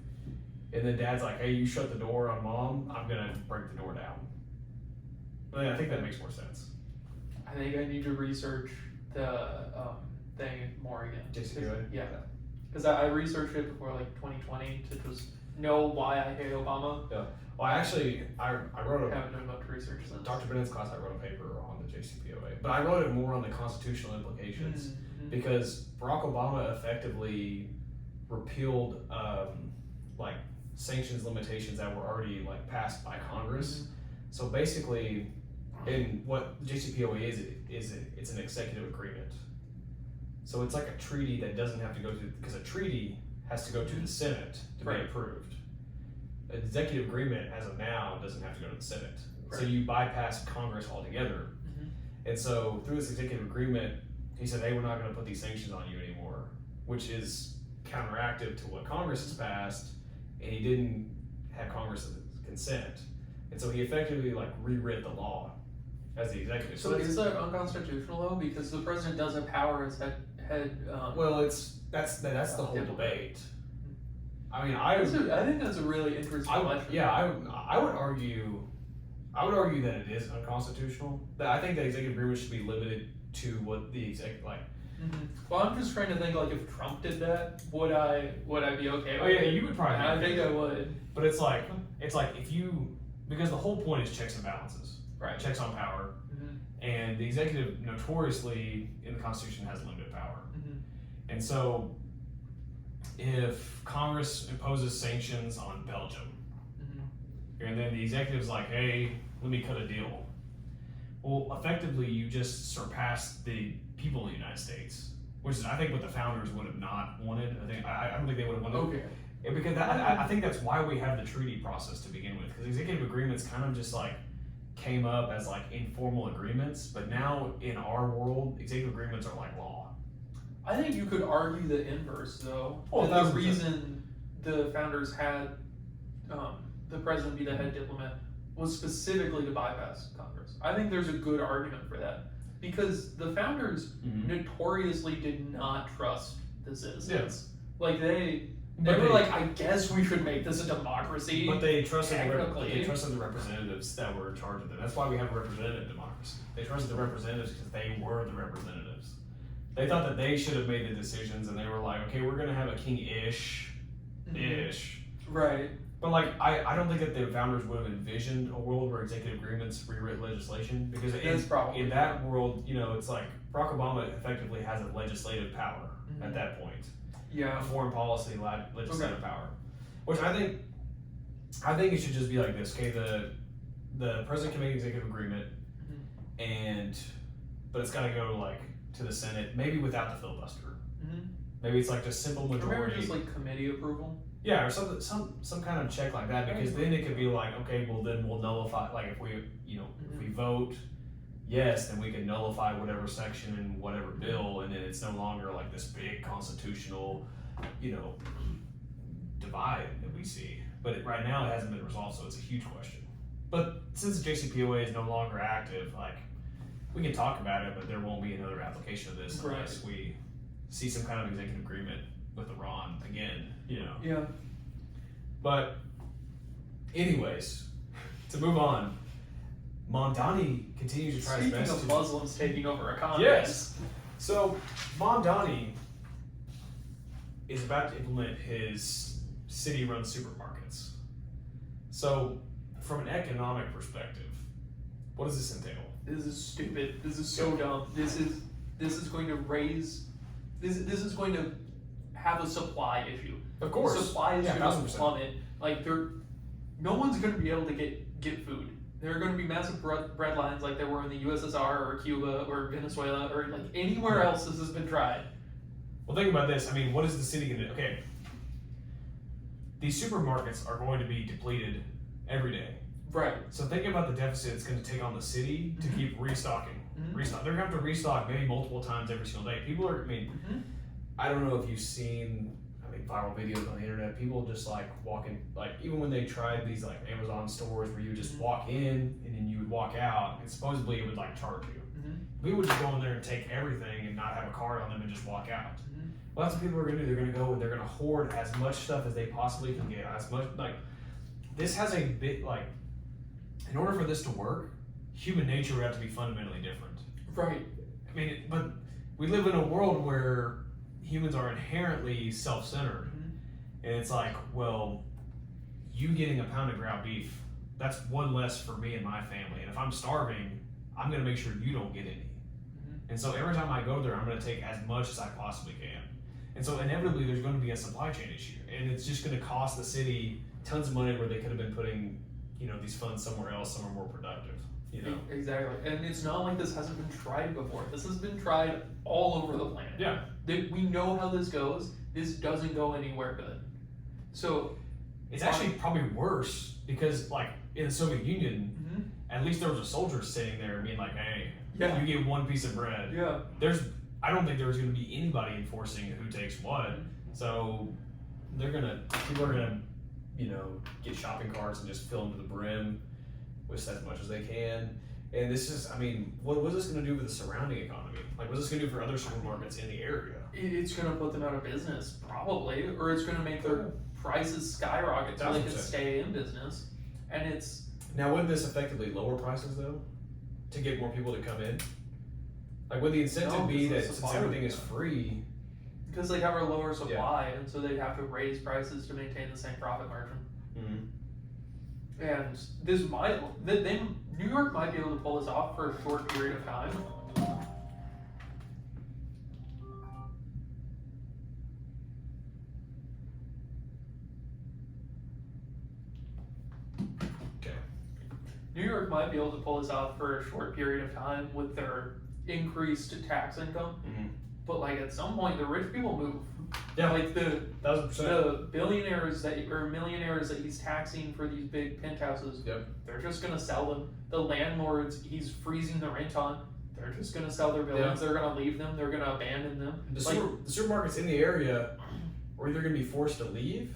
S1: And then Dad's like, hey, you shut the door on Mom, I'm going to break the door down. But I think that makes more sense.
S3: I think I need to research the thing more again.
S1: JCPOA?
S3: Yeah. Because I researched it before like 2020 to just know why I hate Obama.
S1: Yeah. Well, I wrote
S3: I haven't done much research since.
S1: Dr. Bennett's class, I wrote a paper on the JCPOA. But I wrote it more on the constitutional implications because Barack Obama effectively repealed like sanctions limitations that were already like passed by Congress. So basically, and what JCPOA is it's an executive agreement. So it's like a treaty that doesn't have to go to, because a treaty has to go to the Senate to be approved. An executive agreement, as of now, doesn't have to go to the Senate. So you bypass Congress altogether. And so through this executive agreement, he said, hey, we're not going to put these sanctions on you anymore, which is counteractive to what Congress has passed, and he didn't have Congress's consent. And so he effectively like rewrit the law as the executive.
S3: So is that unconstitutional though? Because the president does have power as head.
S1: Well, that's the whole debate. I mean, I
S3: think that's a really interesting question.
S1: Yeah, I would argue that it is unconstitutional. That I think that executive agreement should be limited to what the executive like.
S3: Well, I'm just trying to think like if Trump did that, would I be okay?
S1: Oh yeah, you would probably.
S3: I think I would.
S1: But it's like if you, because the whole point is checks and balances, right? Checks on power, and the executive notoriously in the Constitution has limited power, and so if Congress imposes sanctions on Belgium, and then the executive's like, hey, let me cut a deal. Well, effectively, you just surpassed the people in the United States, which is, I think, what the founders would have not wanted. I don't think they would have wanted.
S3: Okay.
S1: Because I think that's why we have the treaty process to begin with, because executive agreements kind of just like came up as like informal agreements, but now in our world, executive agreements are like law.
S3: I think you could argue the inverse, though.
S1: Oh,
S3: the reason the founders had the president be the head diplomat was specifically to bypass Congress. I think there's a good argument for that. Because the founders notoriously did not trust the citizens. Yeah. Like they were like, I guess we should make this a democracy.
S1: But they trusted the representatives that were in charge of them. That's why we have a representative democracy. They trusted the representatives because they were the representatives. They thought that they should have made the decisions, and they were like, okay, we're gonna have a king-ish.
S3: Right.
S1: But like, I don't think that the founders would have envisioned a world where executive agreements rewrite legislation, because in that world, you know, it's like Barack Obama effectively has a legislative power at that point.
S3: Yeah.
S1: A foreign policy legislative power, which I think it should just be like this. Okay, the president can make an executive agreement, but it's got to go like to the Senate, maybe without the filibuster. Maybe it's like just simple majority.
S3: Remember just like committee approval.
S1: Yeah, or some kind of check like that, because then it could be like, okay, well then we'll nullify, like if we if we vote yes, then we can nullify whatever section in whatever bill, and then it's no longer like this big constitutional, divide that we see. But right now it hasn't been resolved, so it's a huge question. But since the JCPOA is no longer active, like we can talk about it, but there won't be another application of this unless we see some kind of executive agreement with Iran again,
S3: Yeah.
S1: But anyways, to move on, Mamdani continues to try his best.
S3: Speaking of Muslims taking over a Congress.
S1: Yes. So Mamdani is about to implement his city-run supermarkets. So from an economic perspective, what does this entail?
S3: This is stupid. This is so dumb. This is going to raise. This is going to have a supply issue.
S1: Of course.
S3: Supply is going to
S1: 1000%.
S3: plummet. Like no one's going to be able to get food. There are going to be massive bread lines like there were in the USSR or Cuba or Venezuela or like anywhere else this has been tried.
S1: Well, think about this. I mean, what is the city going to do? Okay. These supermarkets are going to be depleted every day.
S3: Right.
S1: So think about the deficit it's going to take on the city to keep restocking. They're going to have to restock maybe multiple times every single day. People are, I don't know if you've seen, like viral videos on the internet. People just like walking, like even when they tried these like Amazon stores where you would just walk in and then you would walk out, and supposedly it would like charge you. We would just go in there and take everything and not have a card on them and just walk out. Well, that's what people are gonna do. They're gonna go and they're gonna hoard as much stuff as they possibly can get. As much like this has a bit like, in order for this to work, human nature would have to be fundamentally different.
S3: Right.
S1: I mean, but we live in a world where humans are inherently self-centered, and it's like, well, you getting a pound of ground beef, that's one less for me and my family. And if I'm starving, I'm gonna make sure you don't get any. And so every time I go there, I'm gonna take as much as I possibly can. And so inevitably there's gonna be a supply chain issue, and it's just gonna cost the city tons of money where they could have been putting, these funds somewhere else, somewhere more productive.
S3: Exactly. And it's not like this hasn't been tried before. This has been tried all over the planet.
S1: Yeah.
S3: We know how this goes. This doesn't go anywhere good. So
S1: it's actually probably worse because, like, in the Soviet Union, at least there was a soldier sitting there being like, hey, you get one piece of bread.
S3: Yeah.
S1: I don't think there's going to be anybody enforcing who takes what. So people are gonna, get shopping carts and just fill them to the brim with as much as they can. And this is, what was this going to do with the surrounding economy? Like, what's this going to do for other supermarkets in the area?
S3: It's going to put them out of business, probably, or it's going to make their prices skyrocket so they can stay in business. And it's...
S1: Now, wouldn't this effectively lower prices, though, to get more people to come in? Like, would the incentive be that since everything is free...
S3: Because they have a lower supply, and so they'd have to raise prices to maintain the same profit margin. And this New York might be able to pull this off for a short period of time.
S1: Okay.
S3: New York might be able to pull this off for a short period of time with their increased tax income. But like at some point, the rich people move.
S1: Yeah,
S3: like the
S1: 1000%.
S3: billionaires or millionaires that he's taxing for these big penthouses. They're just gonna sell them. The landlords he's freezing the rent on, they're just gonna sell their buildings. They're gonna leave them. They're gonna abandon them.
S1: The supermarkets in the area are either gonna be forced to leave,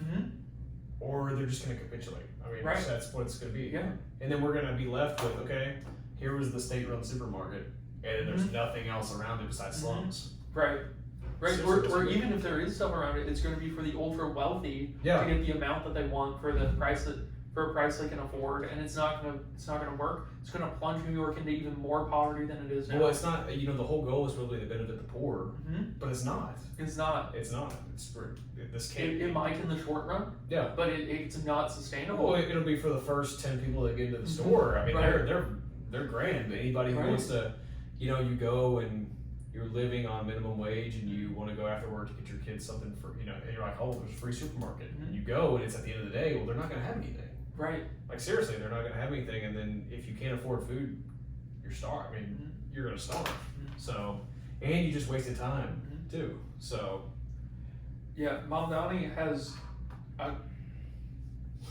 S1: or they're just gonna capitulate. That's what it's gonna be.
S3: Yeah.
S1: And then we're gonna be left with, okay, here was the state-run supermarket, and there's nothing else around it besides slums.
S3: Right. Or even if there is stuff around it, it's going to be for the ultra wealthy to get the amount that they want for a price they can afford, and it's not going to work. It's going to plunge New York into even more poverty than it is now.
S1: Well, it's not. The whole goal is really to benefit the poor, but it's not.
S3: It's not.
S1: It's not. This can't.
S3: It might in the short run.
S1: Yeah.
S3: But it's not sustainable.
S1: Well, it'll be for the first 10 people that get into the store. They're grand. But anybody who wants to, you go and you're living on minimum wage and you want to go after work to get your kids something for, and you're like, oh, there's a free supermarket. And you go and it's at the end of the day, well, they're not going to have anything.
S3: Right.
S1: Like, seriously, they're not going to have anything. And then if you can't afford food, you're starving. You're going to starve. So, and you just wasted time too. So.
S3: Yeah, Mamdani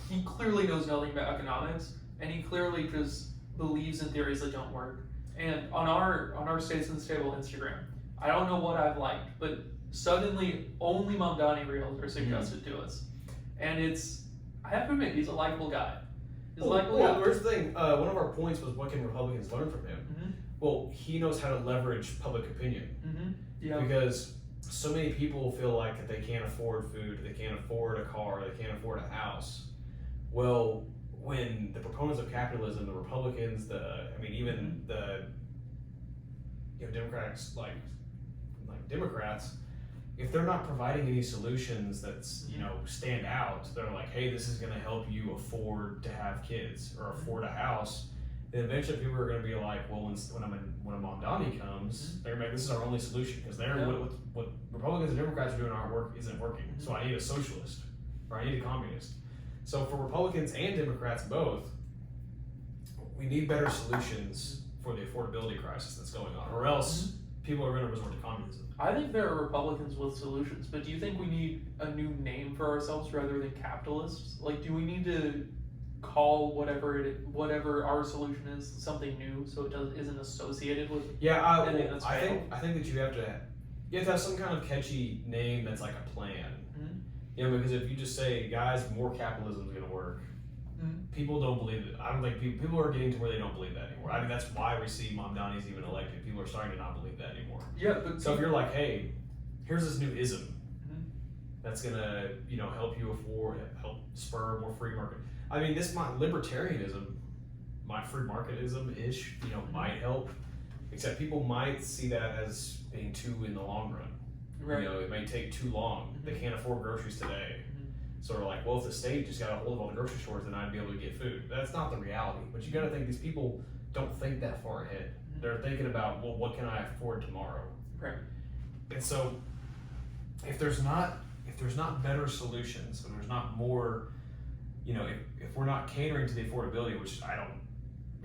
S3: he clearly knows nothing about economics, and he clearly just believes in theories that don't work. And on our Statesman's Table Instagram, I don't know what I've liked, but suddenly only Mamdani reels are suggested to us. And I have to admit, he's a likable guy.
S1: Here's the thing. One of our points was, what can Republicans learn from him? Well, he knows how to leverage public opinion. Because so many people feel like that they can't afford food, they can't afford a car, they can't afford a house. Well, when the proponents of capitalism, the Republicans, even the Democrats, like Democrats, if they're not providing any solutions that stand out, they're like, hey, this is going to help you afford to have kids or afford a house. Then eventually people are going to be like, well, when a Mamdani comes, they're like, this is our only solution because what Republicans and Democrats are doing isn't working. So I need a socialist or I need a communist. So for Republicans and Democrats both, we need better solutions for the affordability crisis that's going on, or else people are going to resort to communism.
S3: I think there are Republicans with solutions, but do you think we need a new name for ourselves rather than capitalists? Like, do we need to call whatever our solution is something new so it isn't associated with?
S1: I think that you have to have some kind of catchy name that's like a plan. Yeah, because if you just say, guys, more capitalism is going to work, people don't believe it. I don't think people are getting to where they don't believe that anymore. I mean, that's why we see Mamdani's even elected. People are starting to not believe that anymore.
S3: Yeah, but
S1: so if you're like, hey, here's this new ism that's gonna, help you help spur more free market. I mean, this libertarianism, my free marketism ish, might help. Except people might see that as being too in the long run.
S3: Right.
S1: It may take too long. They can't afford groceries today. Sort of like, well, if the state just got a hold of all the grocery stores, then I'd be able to get food. That's not the reality. But you got to think these people don't think that far ahead. They're thinking about, well, what can I afford tomorrow?
S3: Right.
S1: And so, if there's not better solutions, and there's not more, if we're not catering to the affordability, which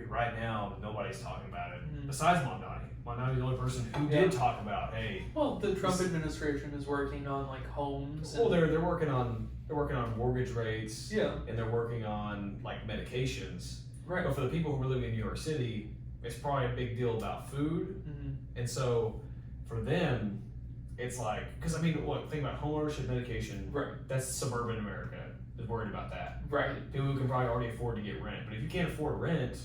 S1: right now nobody's talking about it besides Mamdani. Mamdani's the only person who did talk about, hey.
S3: Well, the Trump administration is working on like homes.
S1: Well, they're working on mortgage rates.
S3: Yeah.
S1: And they're working on like medications.
S3: Right.
S1: But for the people who are living in New York City, it's probably a big deal about food. And so for them, it's like, because I mean, think about home ownership, medication.
S3: Right.
S1: That's suburban America is worried about that.
S3: Right.
S1: People who can probably already afford to get rent. But if you can't afford rent,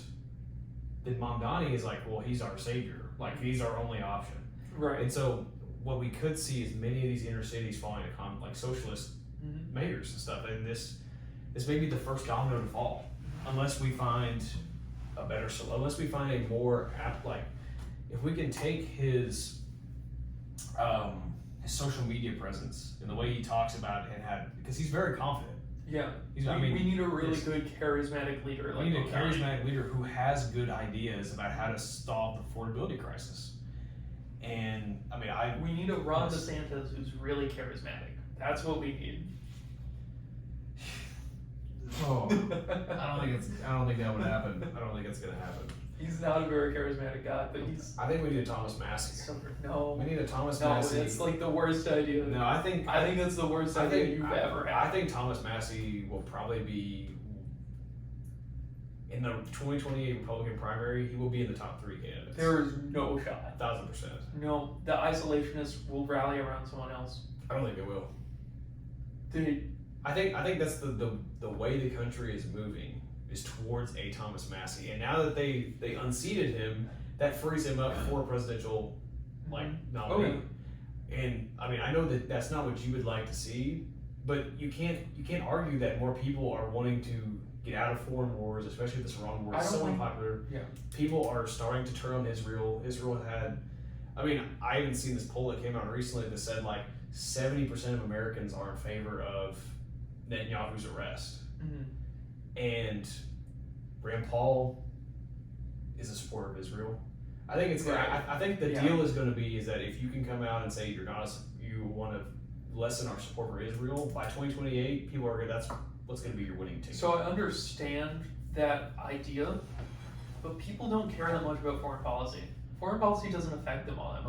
S1: then Mamdani is like, well, he's our savior. Like, he's our only option.
S3: Right.
S1: And so what we could see is many of these inner cities falling to like socialist mayors and stuff. And this may be the first domino to fall, unless we find unless we find a more if we can take his social media presence and the way he talks about it because he's very confident.
S3: Yeah.
S1: We
S3: need a really good charismatic leader.
S1: We need a charismatic leader who has good ideas about how to solve the affordability crisis. And
S3: we need a Ron DeSantis who's really charismatic. That's what we need.
S1: Oh, I don't think that would happen. I don't think it's gonna happen.
S3: He's not a very charismatic guy, but he's.
S1: I think we need a Thomas Massey.
S3: No.
S1: We need a Thomas Massey.
S3: No, it's like the worst idea.
S1: No, I think
S3: that's the worst idea you've ever had.
S1: I think Thomas Massey will probably be in the 2028 Republican primary. He will be in the top 3 candidates.
S3: There is no shot.
S1: 1,000%.
S3: No, the isolationists will rally around someone else.
S1: I don't think they will. I think that's the way the country is moving is towards a Thomas Massey, and now that they unseated him, that frees him up for a presidential nominee.
S3: Okay.
S1: And I know that that's not what you would like to see, but you can't argue that more people are wanting to get out of foreign wars, especially if this Iran war is so unpopular.
S3: Yeah.
S1: People are starting to turn on Israel. Israel had, I even seen this poll that came out recently that said like 70% of Americans are in favor of Netanyahu's arrest. And Rand Paul is a supporter of Israel. I think it's I think the deal is going to be is that if you can come out and say you want to lessen our support for Israel by 2028, people are that's what's going to be your winning team.
S3: So I understand that idea, but people don't care that much about foreign policy. Foreign policy doesn't affect them all that much.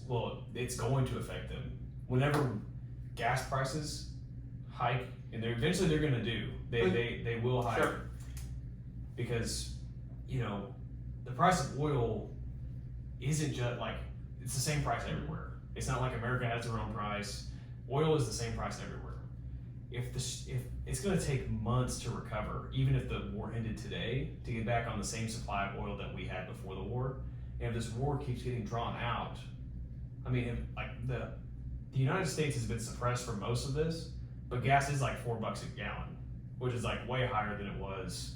S1: Well, it's going to affect them. Whenever gas prices hike, and eventually they're going to do. They will hike.
S3: Sure.
S1: Because, the price of oil isn't just it's the same price everywhere. It's not like America has their own price. Oil is the same price everywhere. If it's going to take months to recover, even if the war ended today, to get back on the same supply of oil that we had before the war, and if this war keeps getting drawn out, the United States has been suppressed for most of this, but gas is like $4 a gallon, which is like way higher than it was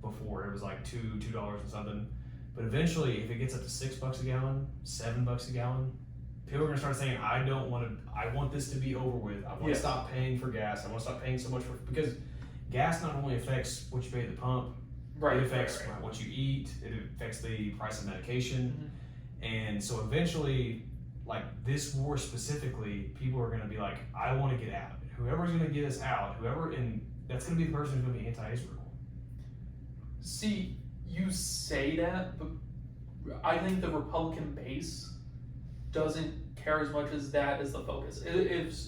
S1: before. It was like $2 and something. But eventually, if it gets up to $6 a gallon, $7 a gallon, people are gonna start saying, I want this to be over with. I want to stop paying for gas. I want to stop paying so much because gas not only affects what you pay at the pump, it affects what you eat, it affects the price of medication. And so eventually, this war specifically, people are gonna be like, I want to get out. Whoever's gonna get us out, and that's gonna be the person who's gonna be anti-Israel.
S3: See, you say that, but I think the Republican base doesn't care as much as that as the focus.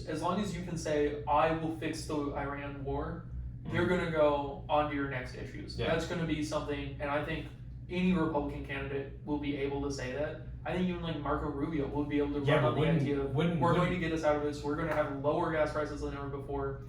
S3: As long as you can say, I will fix the Iran war, you're going to go on to your next issues.
S1: Yeah.
S3: That's going to be something, and I think any Republican candidate will be able to say that. I think even like Marco Rubio will be able to
S1: Yeah,
S3: run
S1: but
S3: on the
S1: wouldn't-
S3: idea of
S1: wouldn't-
S3: we're going
S1: wouldn't-
S3: to get us out of this, we're going to have lower gas prices than ever before.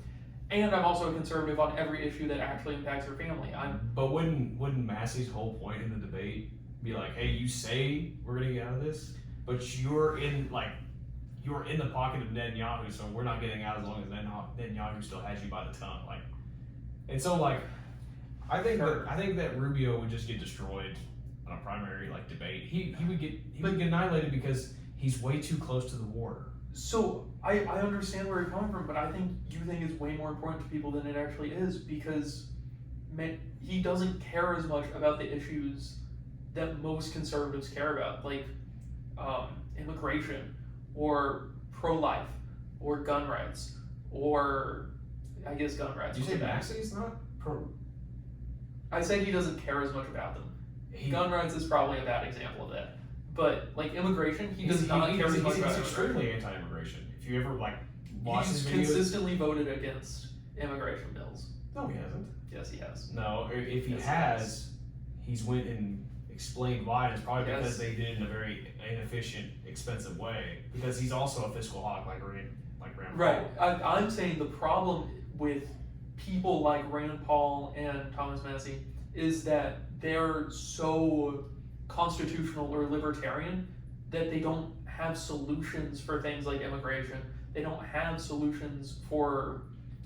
S3: And I'm also a conservative on every issue that actually impacts your family.
S1: But wouldn't Massey's whole point in the debate be like, hey, you say we're gonna get out of this, but you're in the pocket of Netanyahu, so we're not getting out as long as Netanyahu still has you by the tongue, like. And so like, I think that Rubio would just get destroyed on a primary like debate. He would get annihilated because he's way too close to the war.
S3: So I understand where you're coming from, but I think you think it's way more important to people than it actually is, because he doesn't care as much about the issues that most conservatives care about, like immigration or pro-life or gun rights, or I guess gun rights.
S1: You say Massey's not pro?
S3: I said he doesn't care as much about them. Gun rights is probably a bad example of that. But like immigration, he does not care as much about.
S1: He's extremely anti-immigration. If you ever like watch his videos,
S3: consistently voted against immigration bills.
S1: No, he hasn't.
S3: Yes, he has.
S1: No, if he has, he's went and explained why. And it's probably because they did it in a very inefficient, expensive way. Because he's also a fiscal hawk, like Rand Paul.
S3: Right. I'm saying the problem with people like Rand Paul and Thomas Massie is that they're so constitutional or libertarian that they don't have solutions for things like immigration. They don't have solutions for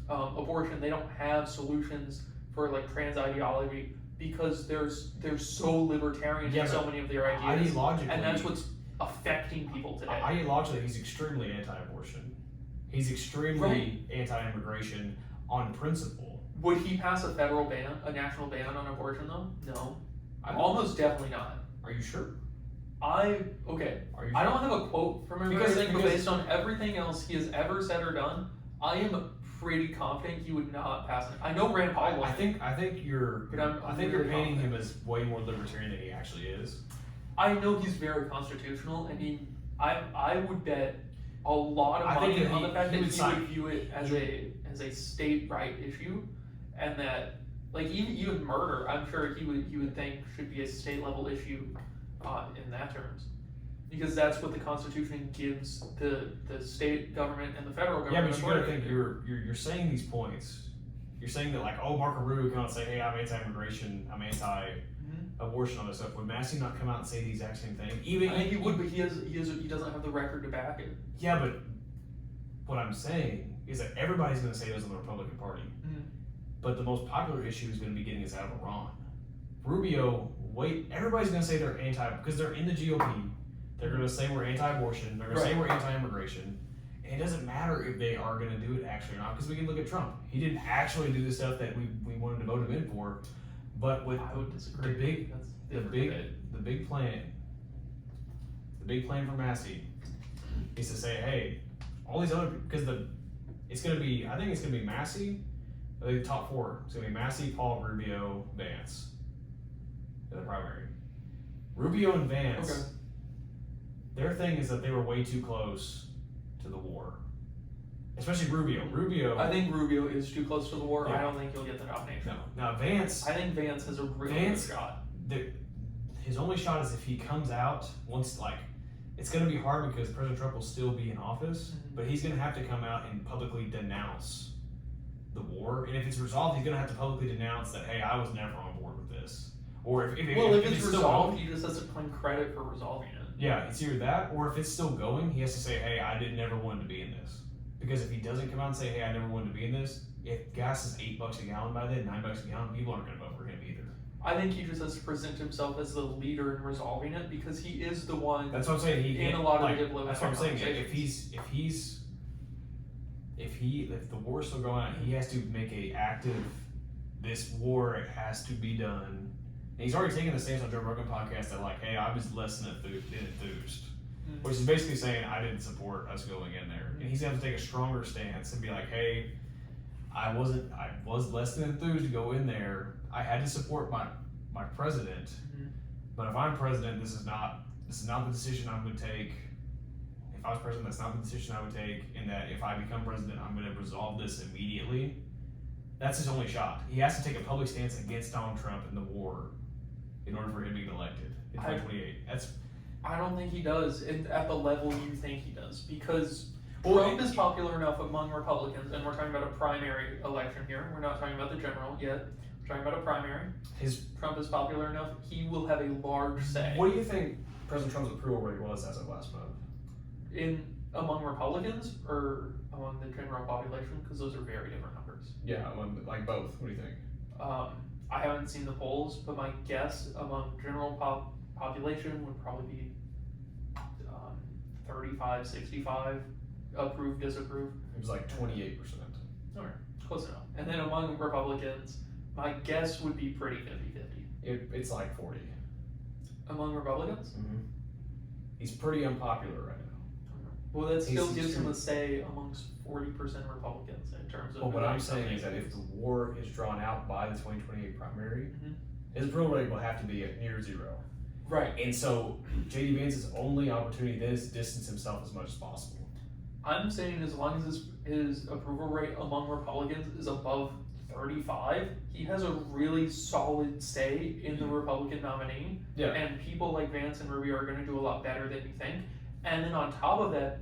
S3: abortion. They don't have solutions for like trans ideology, because they're so libertarian in so many of their ideas, and that's what's affecting people today.
S1: Ideologically, he's extremely anti-abortion. He's extremely anti-immigration on principle.
S3: Would he pass a federal ban, a national ban on abortion though? No. Almost definitely not.
S1: Are you sure?
S3: Are you
S1: sure?
S3: I don't have a quote from him, but based on everything else he has ever said or done, I am pretty confident he would not pass it. I know Rand Paul.
S1: I think you're
S3: really
S1: painting him as way more libertarian than he actually is.
S3: I know he's very constitutional, and I would bet a lot of money on the fact that he would view it as a state right issue, and that like even murder, I'm sure he would think should be a state level issue in that terms, because that's what the Constitution gives the state government and the federal government.
S1: Yeah, but you gotta think you're saying these points. You're saying that like, oh, Marco Rubio come out and say, hey, I'm anti-immigration, I'm anti-abortion, all this stuff. Would Massey not come out and say the exact same thing?
S3: I think he would, but he doesn't have the record to back it.
S1: Yeah, but what I'm saying is that everybody's going to say those in the Republican Party. But the most popular issue is going to be getting us out of Iran. Rubio, everybody's going to say they're because they're in the GOP. They're going to say we're anti-abortion. They're going to say we're anti-immigration. And it doesn't matter if they are going to do it actually or not, because we can look at Trump. He didn't actually do the stuff that we wanted to vote him in for. But with
S3: I would disagree.
S1: the big plan for Massey is to say, hey, all these other, because I think it's going to be Massey. I think the top four. It's going to be Massey, Paul, Rubio, Vance in the primary. Rubio and Vance, their thing is that they were way too close to the war. Especially Rubio.
S3: I think Rubio is too close to the war.
S1: Yeah.
S3: I don't think he'll get the nomination.
S1: No. Now Vance.
S3: I think Vance has a really good shot.
S1: His only shot is if he comes out once, like, it's going to be hard because President Trump will still be in office, but he's going to have to come out and publicly denounce the war. And if it's resolved, he's going to have to publicly denounce that, hey, I was never on board with this. Or if it's
S3: resolved, he just has to claim credit for resolving it.
S1: Yeah, it's either that, or if it's still going, he has to say, hey, I never wanted to be in this. Because if he doesn't come out and say, hey, I never wanted to be in this, if gas is $8 a gallon by then, $9 a gallon, people aren't going to vote for him either.
S3: I think he just has to present himself as the leader in resolving it, because he is the one.
S1: That's what I'm saying.
S3: In a lot of the diplomatic
S1: That's what I'm saying. If the war's still going on, he has to make a active. This war, it has to be done. And he's already taken the stance on Joe Rogan podcast that like, hey, I was less than enthused, which is basically saying I didn't support us going in there. And he's going to have to take a stronger stance and be like, hey, I was less than enthused to go in there. I had to support my president, but if I'm president, this is not the decision I would take. If I was president, that's not the decision I would take. And that if I become president, I'm going to resolve this immediately. That's his only shot. He has to take a public stance against Donald Trump and the war in order for him to get elected in 2028.
S3: I don't think he does at the level you think he does, because
S1: Well,
S3: Trump is popular enough among Republicans, and we're talking about a primary election here. We're not talking about the general yet. We're talking about a primary. Trump is popular enough; he will have a large say.
S1: What do you think President Trump's approval rate was as of last month?
S3: Among Republicans or among the general population? Because those are very different numbers.
S1: Yeah, like both. What do you think?
S3: I haven't seen the polls, but my guess among general population would probably be 35, 65, approve, disapprove.
S1: It was like 28%.
S3: All right, close enough. And then among Republicans, my guess would be pretty 50-50.
S1: It's like 40.
S3: Among Republicans?
S1: Mm-hmm. He's pretty unpopular right now.
S3: Well, that still gives him a say amongst 40% Republicans in terms of.
S1: Well, what I'm saying is that if the war is drawn out by the 2028 primary,
S3: Mhm.
S1: his approval rate will have to be at near zero.
S3: Right.
S1: And so J.D. Vance's only opportunity then is to distance himself as much as possible.
S3: I'm saying as long as his approval rate among Republicans is above 35, he has a really solid say in the Republican nominee.
S1: Yeah.
S3: And people like Vance and Rubio are going to do a lot better than you think. And then on top of that,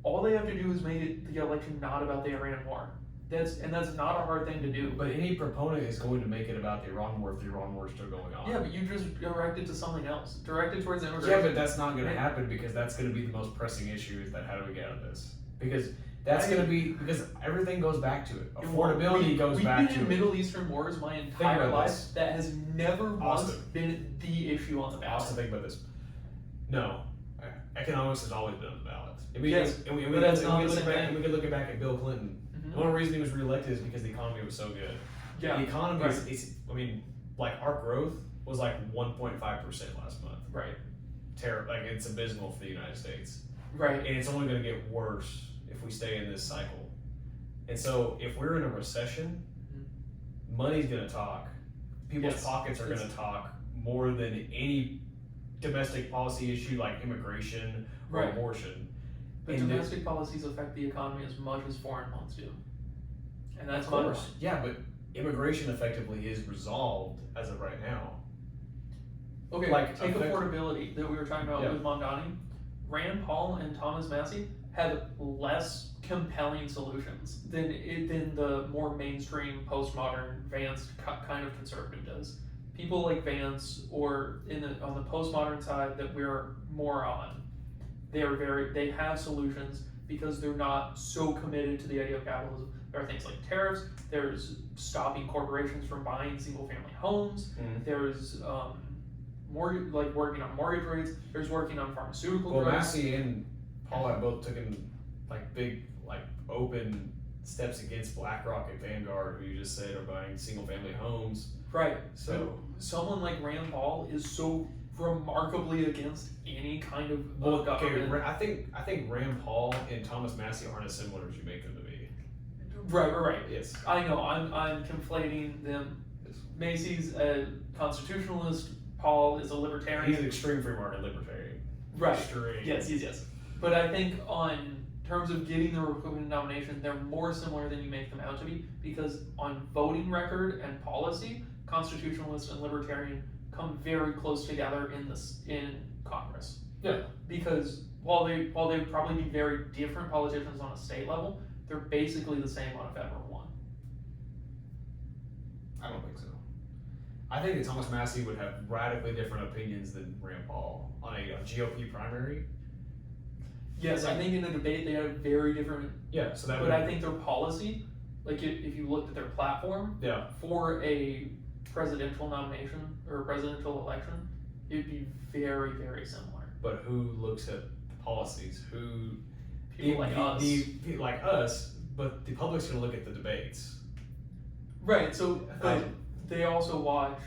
S3: all they have to do is make the election not about the Iran war. That's not a hard thing to do.
S1: But any proponent is going to make it about the Iran war if the Iran war is still going on.
S3: Yeah, but you just direct it to something else. Direct it towards immigration.
S1: Yeah, but that's not going to happen because that's going to be the most pressing issue is that how do we get out of this? Because that's going to be, because everything goes back to it. Affordability goes back to it.
S3: We've been in Middle Eastern wars my entire life.
S1: This.
S3: That has never once
S1: Austin.
S3: been the issue on the ballot.
S1: Austin, think about this. No. Economics has always been on the ballot.
S3: Yes,
S1: and we
S3: but that's not the
S1: look
S3: same
S1: back,
S3: thing.
S1: and we could look back at Bill Clinton.
S3: Mhm.
S1: One reason he was reelected is because the economy was so good.
S3: Yeah,
S1: The economy
S3: right.
S1: is, I mean, like our growth was like 1.5% last month.
S3: Right.
S1: Terrible. Like it's abysmal for the United States.
S3: Right.
S1: And it's only going to get worse if we stay in this cycle. And so if we're in a recession, money's going to talk. People's
S3: Yes.
S1: pockets are going to talk more than any domestic policy issue like immigration or
S3: Right.
S1: abortion.
S3: But
S1: And
S3: domestic policies affect the economy as much as foreign ones do. And that's
S1: of
S3: my
S1: course,
S3: point.
S1: yeah, but immigration effectively is resolved as of right now.
S3: Okay,
S1: Like,
S3: take
S1: affect-
S3: affordability that we were talking about
S1: Yeah.
S3: with Mamdani. Rand Paul and Thomas Massie had less compelling solutions than the more mainstream postmodern Vance kind of conservative does. People like Vance, or on the postmodern side that we're more on, they have solutions because they're not so committed to the idea of capitalism. There are things like tariffs. There's stopping corporations from buying single-family homes.
S1: Mhm.
S3: There's working on mortgage rates. There's working on pharmaceutical
S1: Well,
S3: drugs.
S1: Massey and Paul have both taken like big, like open steps against BlackRock and Vanguard, who you just said are buying single-family homes.
S3: Right.
S1: So,
S3: Someone like Rand Paul is so remarkably against any kind of
S1: well,
S3: government.
S1: okay, I think Rand Paul and Thomas Massey aren't as similar as you make them to be.
S3: Right.
S1: Yes.
S3: I know. I'm conflating them. Macy's a constitutionalist. Paul is a libertarian.
S1: He's an extreme free market libertarian.
S3: Right.
S1: Extreme.
S3: Yes. But I think on terms of getting the Republican nomination, they're more similar than you make them out to be, because on voting record and policy, constitutionalist and libertarian come very close together in Congress.
S1: Yeah.
S3: Because while they probably be very different politicians on a state level, they're basically the same on a federal one.
S1: I don't think so. I think that Thomas Massey would have radically different opinions than Rand Paul on a GOP primary.
S3: Yes, I think in a debate they have very different.
S1: Yeah, so that
S3: But
S1: would.
S3: I think their policy, like if you looked at their platform
S1: Yeah.
S3: for a presidential nomination or a presidential election, it'd be very, very similar.
S1: But who looks at the policies? Who
S3: People like us.
S1: like us, but the public's gonna look at the debates.
S3: Right, so, but they also watch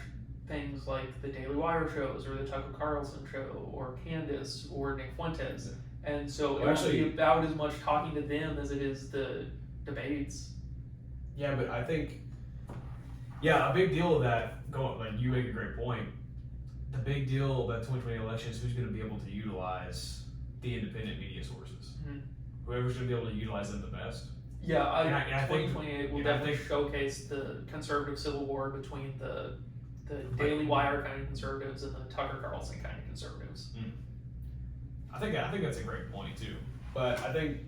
S3: things like the Daily Wire shows or the Tucker Carlson show or Candace or Nick Fuentes. And so
S1: Well,
S3: it will
S1: actually-
S3: be about as much talking to them as it is the debates.
S1: Yeah, but I think, a big deal of that, like you make a great point. The big deal about 2020 election is who's going to be able to utilize the independent media sources.
S3: Mhm.
S1: Whoever's going to be able to utilize them the best.
S3: Yeah,
S1: And I think-
S3: 2028 will
S1: and I
S3: definitely
S1: think-
S3: showcase the conservative civil war between the the Daily Wire kind of conservatives and the Tucker Carlson kind of conservatives.
S1: I think that's a great point too. But I think,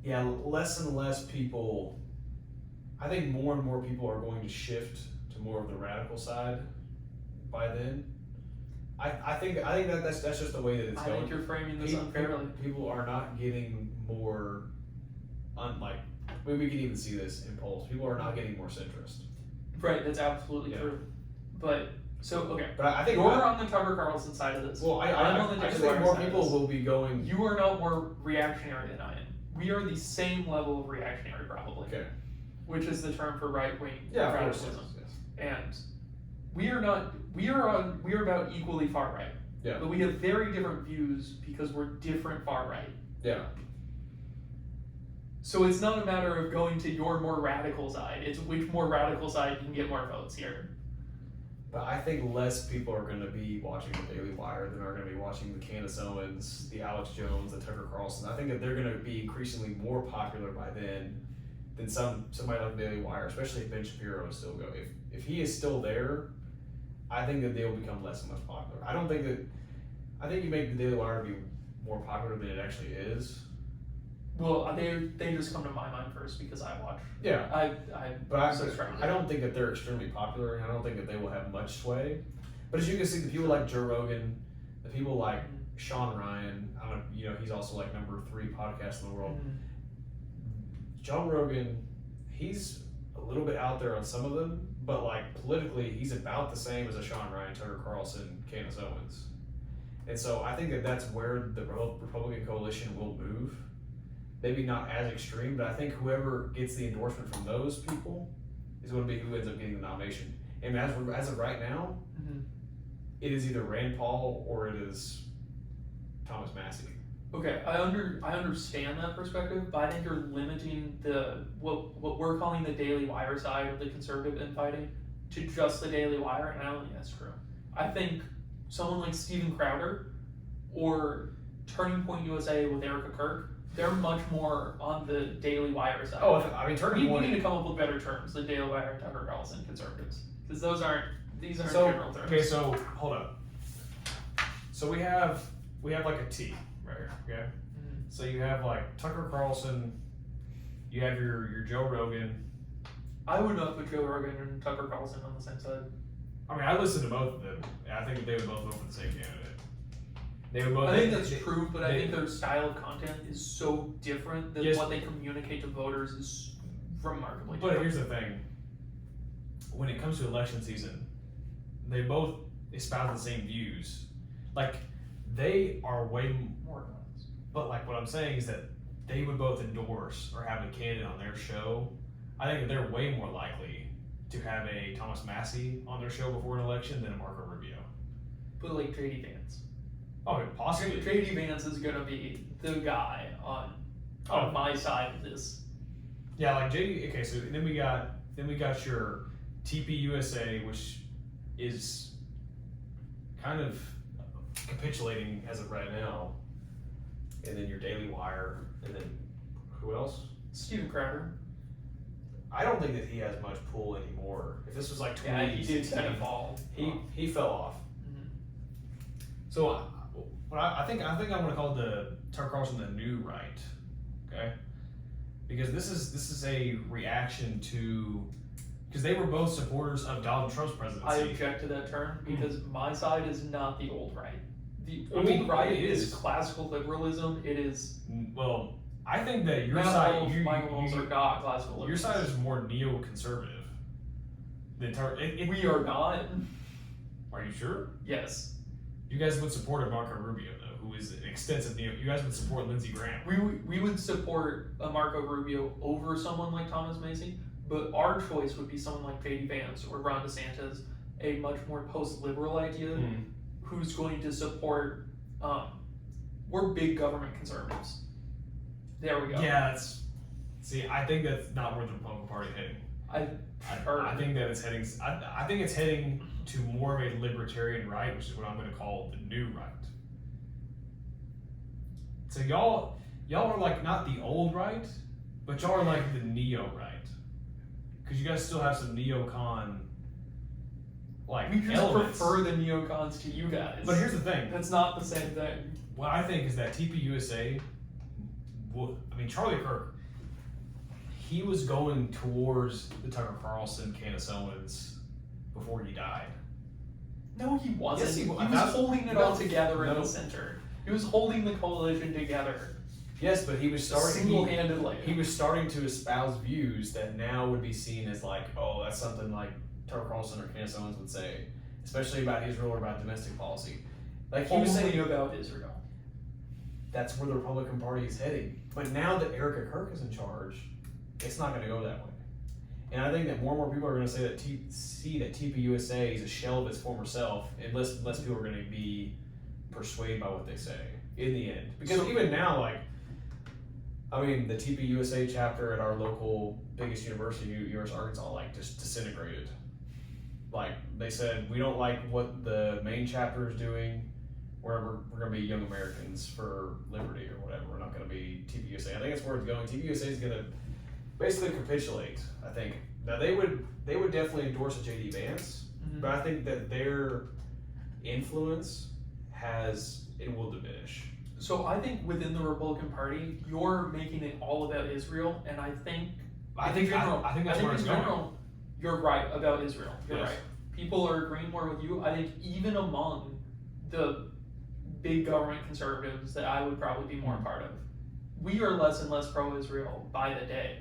S1: yeah, less and less people. I think more and more people are going to shift to more of the radical side by then. I think that's just the way that it's going.
S3: I think you're framing this unfairly.
S1: People are not getting more, we can even see this in polls. People are not getting more centrist.
S3: Right, that's absolutely true. But okay.
S1: But I think
S3: you're on the Tucker Carlson side of this.
S1: Well,
S3: I'm on the
S1: I just think more people will be going.
S3: You are not more reactionary than I am. We are the same level of reactionary, probably.
S1: Okay.
S3: Which is the term for right wing radicalism.
S1: Yes.
S3: And we are not. We are about equally far right.
S1: Yeah.
S3: But we have very different views because we're different far right.
S1: Yeah.
S3: So it's not a matter of going to your more radical side. It's which more radical side can get more votes here.
S1: But I think less people are going to be watching the Daily Wire than are going to be watching the Candace Owens, the Alex Jones, the Tucker Carlson. I think that they're going to be increasingly more popular by then than somebody like the Daily Wire, especially if Ben Shapiro is still go. If he is still there, I think that they will become less and less popular. I think you make the Daily Wire be more popular than it actually is.
S3: Well, they just come to my mind first because I watch.
S1: Yeah.
S3: I
S1: don't think that they're extremely popular, and I don't think that they will have much sway. But as you can see, the people like Joe Rogan, the people like Sean Ryan, I don't know, he's also like number 3 podcast in the world. Joe Rogan, he's a little bit out there on some of them, but like politically, he's about the same as a Sean Ryan, Tucker Carlson, Candace Owens. And so I think that that's where the Republican coalition will move. Maybe not as extreme, but I think whoever gets the endorsement from those people is going to be who ends up getting the nomination. And as of right now, it is either Rand Paul or it is Thomas Massie.
S3: Okay, I understand that perspective, but I think you're limiting what we're calling the Daily Wire side of the conservative infighting to just the Daily Wire, and I don't think that's true. I think someone like Steven Crowder or Turning Point USA with Erica Kirk, they're much more on the Daily Wire side.
S1: Oh, I mean, Turning Point.
S3: We need to come up with better terms, the Daily Wire and Tucker Carlson conservatives, because these aren't
S1: So,
S3: general terms.
S1: okay, so hold up. So we have like a T right here. Okay. So you have like Tucker Carlson. You have your Joe Rogan.
S3: I would not put Joe Rogan and Tucker Carlson on the same side.
S1: I mean, I listened to both of them, and I think they would both vote for the same candidate. They would both.
S3: I think that's true, but I think their style of content is so different that what they communicate to voters is remarkably different.
S1: But here's the thing. When it comes to election season, they both espouse the same views. Like, they are way more guns. But like what I'm saying is that they would both endorse or have a candidate on their show. I think that they're way more likely to have a Thomas Massie on their show before an election than a Marco Rubio.
S3: But like JD Vance.
S1: Oh, possibly.
S3: JD Vance is gonna be the guy on my side of this.
S1: Yeah, like JD. Okay, so then we got your TP USA, which is kind of capitulating as of right now, and then your Daily Wire, and then who else?
S3: Steven Crowder.
S1: I don't think that he has much pull anymore. If this was like 20,
S3: yeah, he did kind of fall.
S1: He fell off. So, I think I'm going to call the Tucker Carlson the new right, okay? Because this is a reaction to, because they were both supporters of Donald Trump's presidency.
S3: I object to that term because my side is not the old right. The old right is classical liberalism. It is.
S1: Well, I think that your
S3: not
S1: side,
S3: all Michaels are not classical liberals.
S1: Your side is more neoconservative.
S3: We are not.
S1: Are you sure?
S3: Yes.
S1: You guys would support a Marco Rubio, though, who is an extensive neo. You guys would support Lindsey Graham.
S3: We would support a Marco Rubio over someone like Thomas Massie, but our choice would be someone like JD Vance or Ron DeSantis, a much more post-liberal idea, who's going to support. We're big government conservatives. There we go.
S1: Yeah, I think that's not where the Republican Party is heading. I think that it's heading. I think it's heading to more of a libertarian right, which is what I'm going to call the new right. So y'all are like not the old right, but y'all are like the neo right, because you guys still have some neocon like
S3: We just
S1: elements.
S3: prefer the neocons to you guys.
S1: But here's the thing.
S3: That's not the same thing.
S1: What I think is that TPUSA, Charlie Kirk, he was going towards the Tucker Carlson, Candace Owens before he died.
S3: No, he wasn't.
S1: Yes, he
S3: he
S1: was.
S3: was holding it all together in
S1: No.
S3: the center. He was holding the coalition together.
S1: Yes, but he was starting
S3: single-handedly.
S1: He was starting to espouse views that now would be seen as like, oh, that's something like Tucker Carlson or Candace Owens would say, especially about Israel or about domestic policy. Like he was saying
S3: about Israel.
S1: that's where the Republican Party is heading. But now that Erica Kirk is in charge, it's not going to go that way. And I think that more and more people are going to say that see that TPUSA is a shell of its former self, and less people are going to be persuaded by what they say in the end. Because even now, like, the TPUSA chapter at our local biggest university, University of Arkansas, like just disintegrated. Like they said, we don't like what the main chapter is doing. We're going to be Young Americans for Liberty or whatever. We're not going to be TPUSA. I think that's where it's going. TPUSA is going to basically capitulate. I think now they would definitely endorse a JD Vance, but I think that their influence will diminish.
S3: So I think within the Republican Party, you're making it all about Israel, and I think
S1: that's where it's
S3: in
S1: going.
S3: general, you're right about Israel. You're
S1: Yes.
S3: right. People are agreeing more with you. I think even among the big government conservatives that I would probably be more a part of, we are less and less pro-Israel by the day.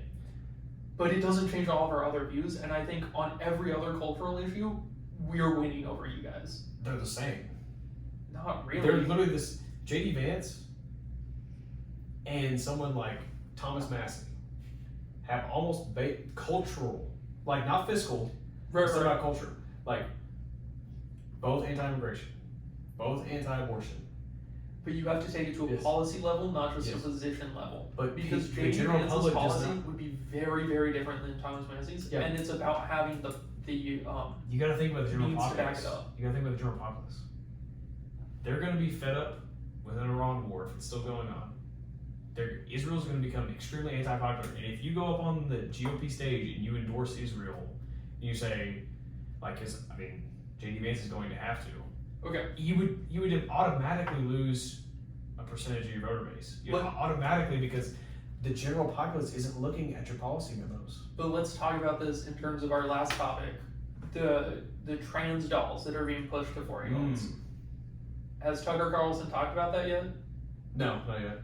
S3: But it doesn't change all of our other views, and I think on every other cultural issue, we're winning over you guys.
S1: They're the same.
S3: Not really.
S1: They're literally this JD Vance and someone like Thomas Massey have almost cultural, like not fiscal, it's about culture, like both anti-immigration, both anti-abortion.
S3: But you have to take it to a policy level, not just a position level.
S1: But
S3: because
S1: the
S3: JD
S1: general
S3: Vance's
S1: public
S3: policy
S1: does not.
S3: would be very, very different than Thomas Massey's,
S1: Yeah.
S3: and it's about having the
S1: You got to think about the general
S3: means to back
S1: populace.
S3: it up.
S1: You got to think about the general populace. They're going to be fed up with an Iran war if it's still going on. Israel's going to become extremely anti-popular, and if you go up on the GOP stage and you endorse Israel, and you say, like, JD Vance is going to have to.
S3: Okay.
S1: You would automatically lose a percentage of your voter base. Automatically, because the general populace isn't looking at your policy memos.
S3: But let's talk about this in terms of our last topic, the trans dolls that are being pushed to 4-year-olds. Has Tucker Carlson talked about that yet?
S1: No, not yet.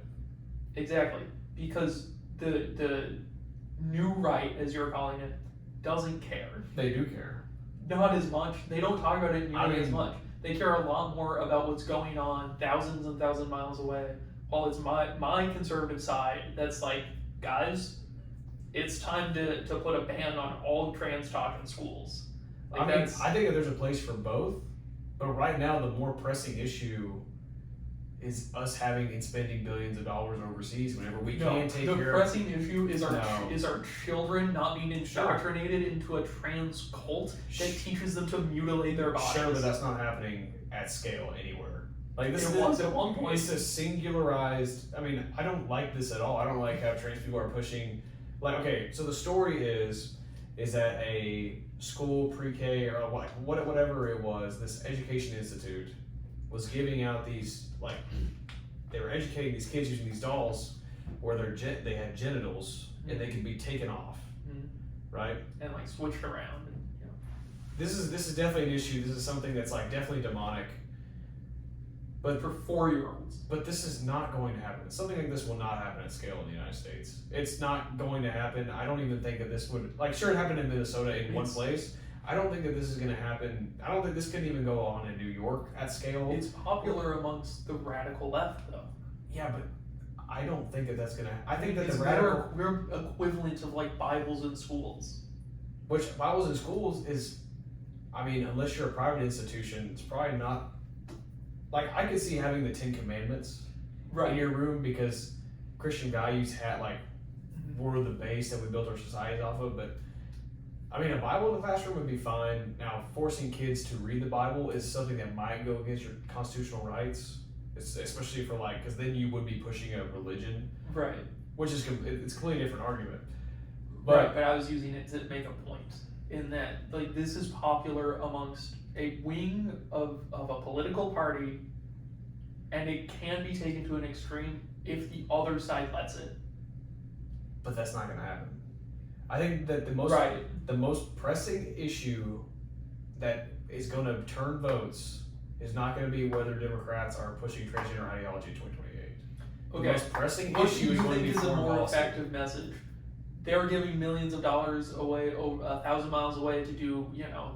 S3: Exactly, because the new right, as you're calling it, doesn't care.
S1: They do care.
S3: Not as much. They don't talk about it nearly as much. They care a lot more about what's going on thousands and thousands of miles away. While it's my conservative side that's like, guys, it's time to put a ban on all trans talk in schools. Like
S1: I think that there's a place for both, but right now the more pressing issue is us having and spending billions of dollars overseas whenever we can take care of.
S3: The pressing issue is our children not being indoctrinated into a trans cult that teaches them to mutilate their bodies.
S1: Sure, but that's not happening at scale anywhere. Like this
S3: was at one point.
S1: It's a singularized. I don't like this at all. I don't like how trans people are pushing. Like, okay, so the story is that a school, pre-K or whatever it was, this education institute was giving out these, like, they were educating these kids using these dolls where they had genitals and they could be taken off, right?
S3: And like switched around. And,
S1: This is definitely an issue. This is something that's like definitely demonic. But
S3: for 4-year-olds.
S1: But this is not going to happen. Something like this will not happen at scale in the United States. It's not going to happen. I don't even think that this would, like, sure, it happened in Minnesota in one place. I don't think that this is going to happen. I don't think this could even go on in New York at scale.
S3: It's popular amongst the radical left, though.
S1: Yeah, but I don't think that that's going to. I think that
S3: we're equivalent of like Bibles in schools.
S1: Which Bibles in schools is, unless you're a private institution, it's probably not. Like, I could see having the 10 Commandments in your room because Christian values were the base that we built our societies off of, but a Bible in the classroom would be fine. Now, forcing kids to read the Bible is something that might go against your constitutional rights, especially for because then you would be pushing a religion,
S3: right?
S1: Which is it's a completely different argument.
S3: But I was using it to make a point in that this is popular amongst a wing of a political party, and it can be taken to an extreme if the other side lets it.
S1: But that's not going to happen. I think that the most pressing issue that is going to turn votes is not going to be whether Democrats are pushing transgender ideology in 2028.
S3: Okay.
S1: The most pressing
S3: What
S1: issue
S3: do
S1: is
S3: you
S1: going to
S3: think
S1: be
S3: is a
S1: foreign
S3: more
S1: policy.
S3: effective message? They're giving millions of dollars away, 1,000 miles away to do,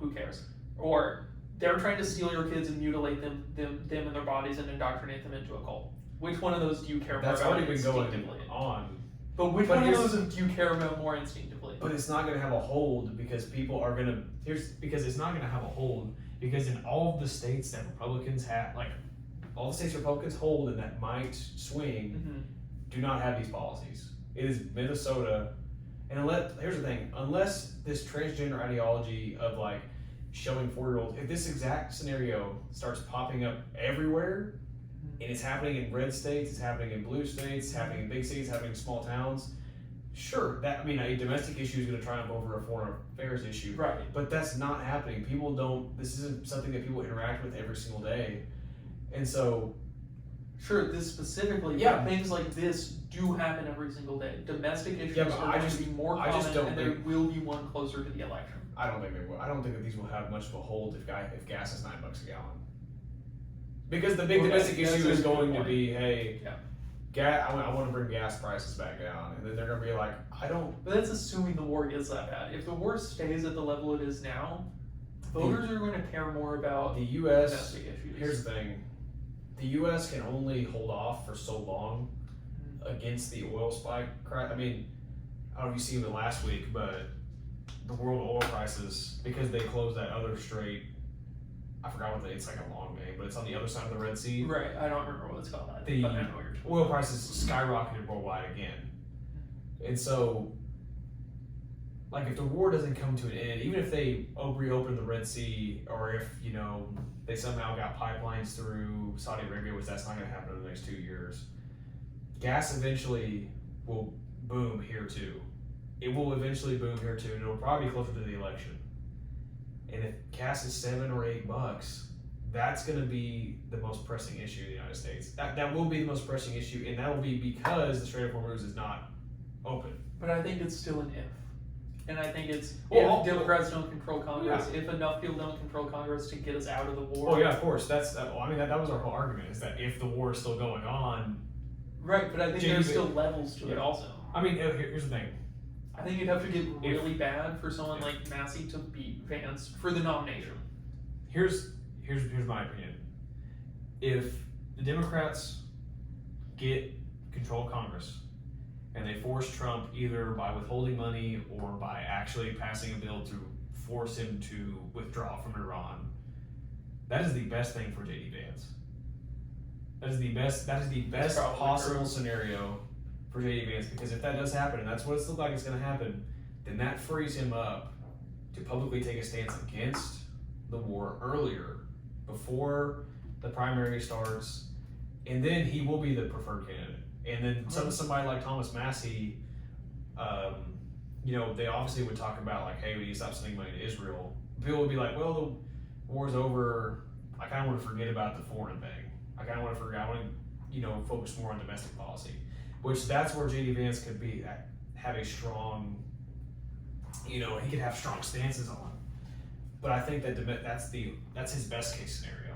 S3: who cares? Or they're trying to steal your kids and mutilate them and their bodies and indoctrinate them into a cult. Which one of those do you care more
S1: That's
S3: about
S1: already been going
S3: instinctively?
S1: on.
S3: But which one of those do you care about more instinctively?
S1: But it's not going to have a hold because people are going to. Because it's not going to have a hold because in all of the states that Republicans have, like all the states Republicans hold and that might swing, do not have these policies. It is Minnesota, and here's the thing: unless this transgender ideology of like showing 4-year-olds, if this exact scenario starts popping up everywhere, and it's happening in red states, it's happening in blue states, it's happening in big cities, it's happening in small towns. Sure, a domestic issue is going to triumph over a foreign affairs issue.
S3: Right.
S1: But that's not happening. This isn't something that people interact with every single day. And so.
S3: Sure, this specifically,
S1: yeah.
S3: but things like this do happen every single day. Domestic issues
S1: but
S3: are going to be more common, and there will be one closer to the election.
S1: I don't think they will. I don't think that these will have much of a hold if gas is $9 a gallon. Because the big domestic issue is going to be, hey, I want to bring gas prices back down, and then they're going to be like,
S3: But that's assuming the war gets that bad. If the war stays at the level it is now, voters are going to care more about
S1: the U.S.
S3: domestic issues.
S1: Here's the thing: the U.S. can only hold off for so long against the oil spike. I mean, I don't know if you seen it last week, but the world oil prices, because they closed that other strait. I forgot it's like a long name, but it's on the other side of the Red Sea.
S3: Right, I don't remember what it's called.
S1: The
S3: but I know what you're talking
S1: oil prices skyrocketed worldwide again. And so, like, if the war doesn't come to an end, even if they reopen the Red Sea, or if, they somehow got pipelines through Saudi Arabia, which that's not going to happen in the next 2 years, gas eventually will boom here too. It will eventually boom here too, and it'll probably be closer to the election. And if gas is $7 or $8, that's going to be the most pressing issue in the United States. That will be the most pressing issue, and that will be because the Strait of Hormuz is not open.
S3: But I think it's still an if. And I think it's
S1: Well,
S3: if Democrats don't control Congress, if enough people don't control Congress to get us out of the war.
S1: Oh yeah, of course. That was our whole argument, is that if the war is still going on.
S3: Right, but I think there's still levels to it also.
S1: I mean, here's the thing.
S3: I think it'd have to get really bad for someone like Massey to beat Vance for the nomination.
S1: Here's my opinion. If the Democrats get control of Congress and they force Trump either by withholding money or by actually passing a bill to force him to withdraw from Iran, that is the best thing for J.D. Vance. That is the best possible scenario for J.D. Vance, because if that does happen, and that's what it looks like it's going to happen, then that frees him up to publicly take a stance against the war earlier, before the primary starts, and then he will be the preferred candidate. And then somebody like Thomas Massey, they obviously would talk about like, hey, we need to stop sending money to Israel. Bill would be like, well, the war's over. I kind of want to forget about the foreign thing. I want to focus more on domestic policy. Which that's where J.D. Vance could have a strong, he could have strong stances on. But I think that's his best case scenario.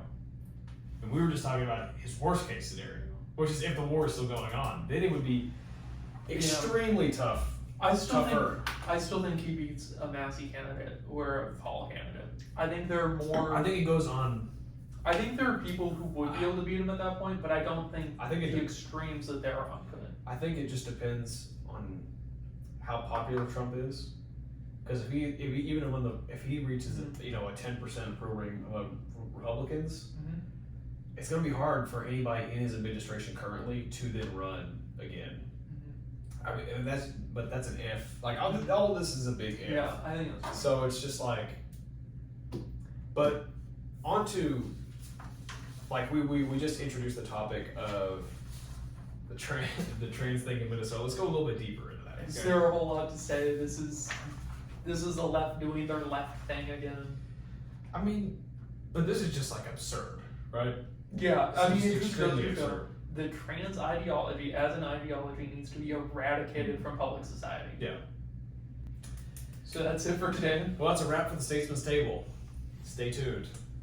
S1: And we were just talking about his worst case scenario, which is if the war is still going on. Then it would be extremely tough.
S3: I still think he beats a Massey candidate or a Paul candidate. I think there are more.
S1: I think it goes on.
S3: I think there are people who would be able to beat him at that point, but I don't think the extremes that they're on could.
S1: I think it just depends on how popular Trump is. Because if he reaches a 10% approval rating among Republicans, it's going to be hard for anybody in his administration currently to then run again. I mean, that's an if. Like all of this is a big if.
S3: Yeah, I think that's
S1: so. It's just like, but onto, like we just introduced the topic of the trans thing in Minnesota. Let's go a little bit deeper into that.
S3: Is there a whole lot to say? This is the left doing their left thing again.
S1: I mean, But this is just like absurd, right?
S3: Yeah, I mean,
S1: It's
S3: it just goes
S1: extremely
S3: to show
S1: absurd.
S3: the trans ideology as an ideology needs to be eradicated from public society.
S1: Yeah.
S3: So that's it for today.
S1: Well, that's a wrap for the Statesman's Table. Stay tuned.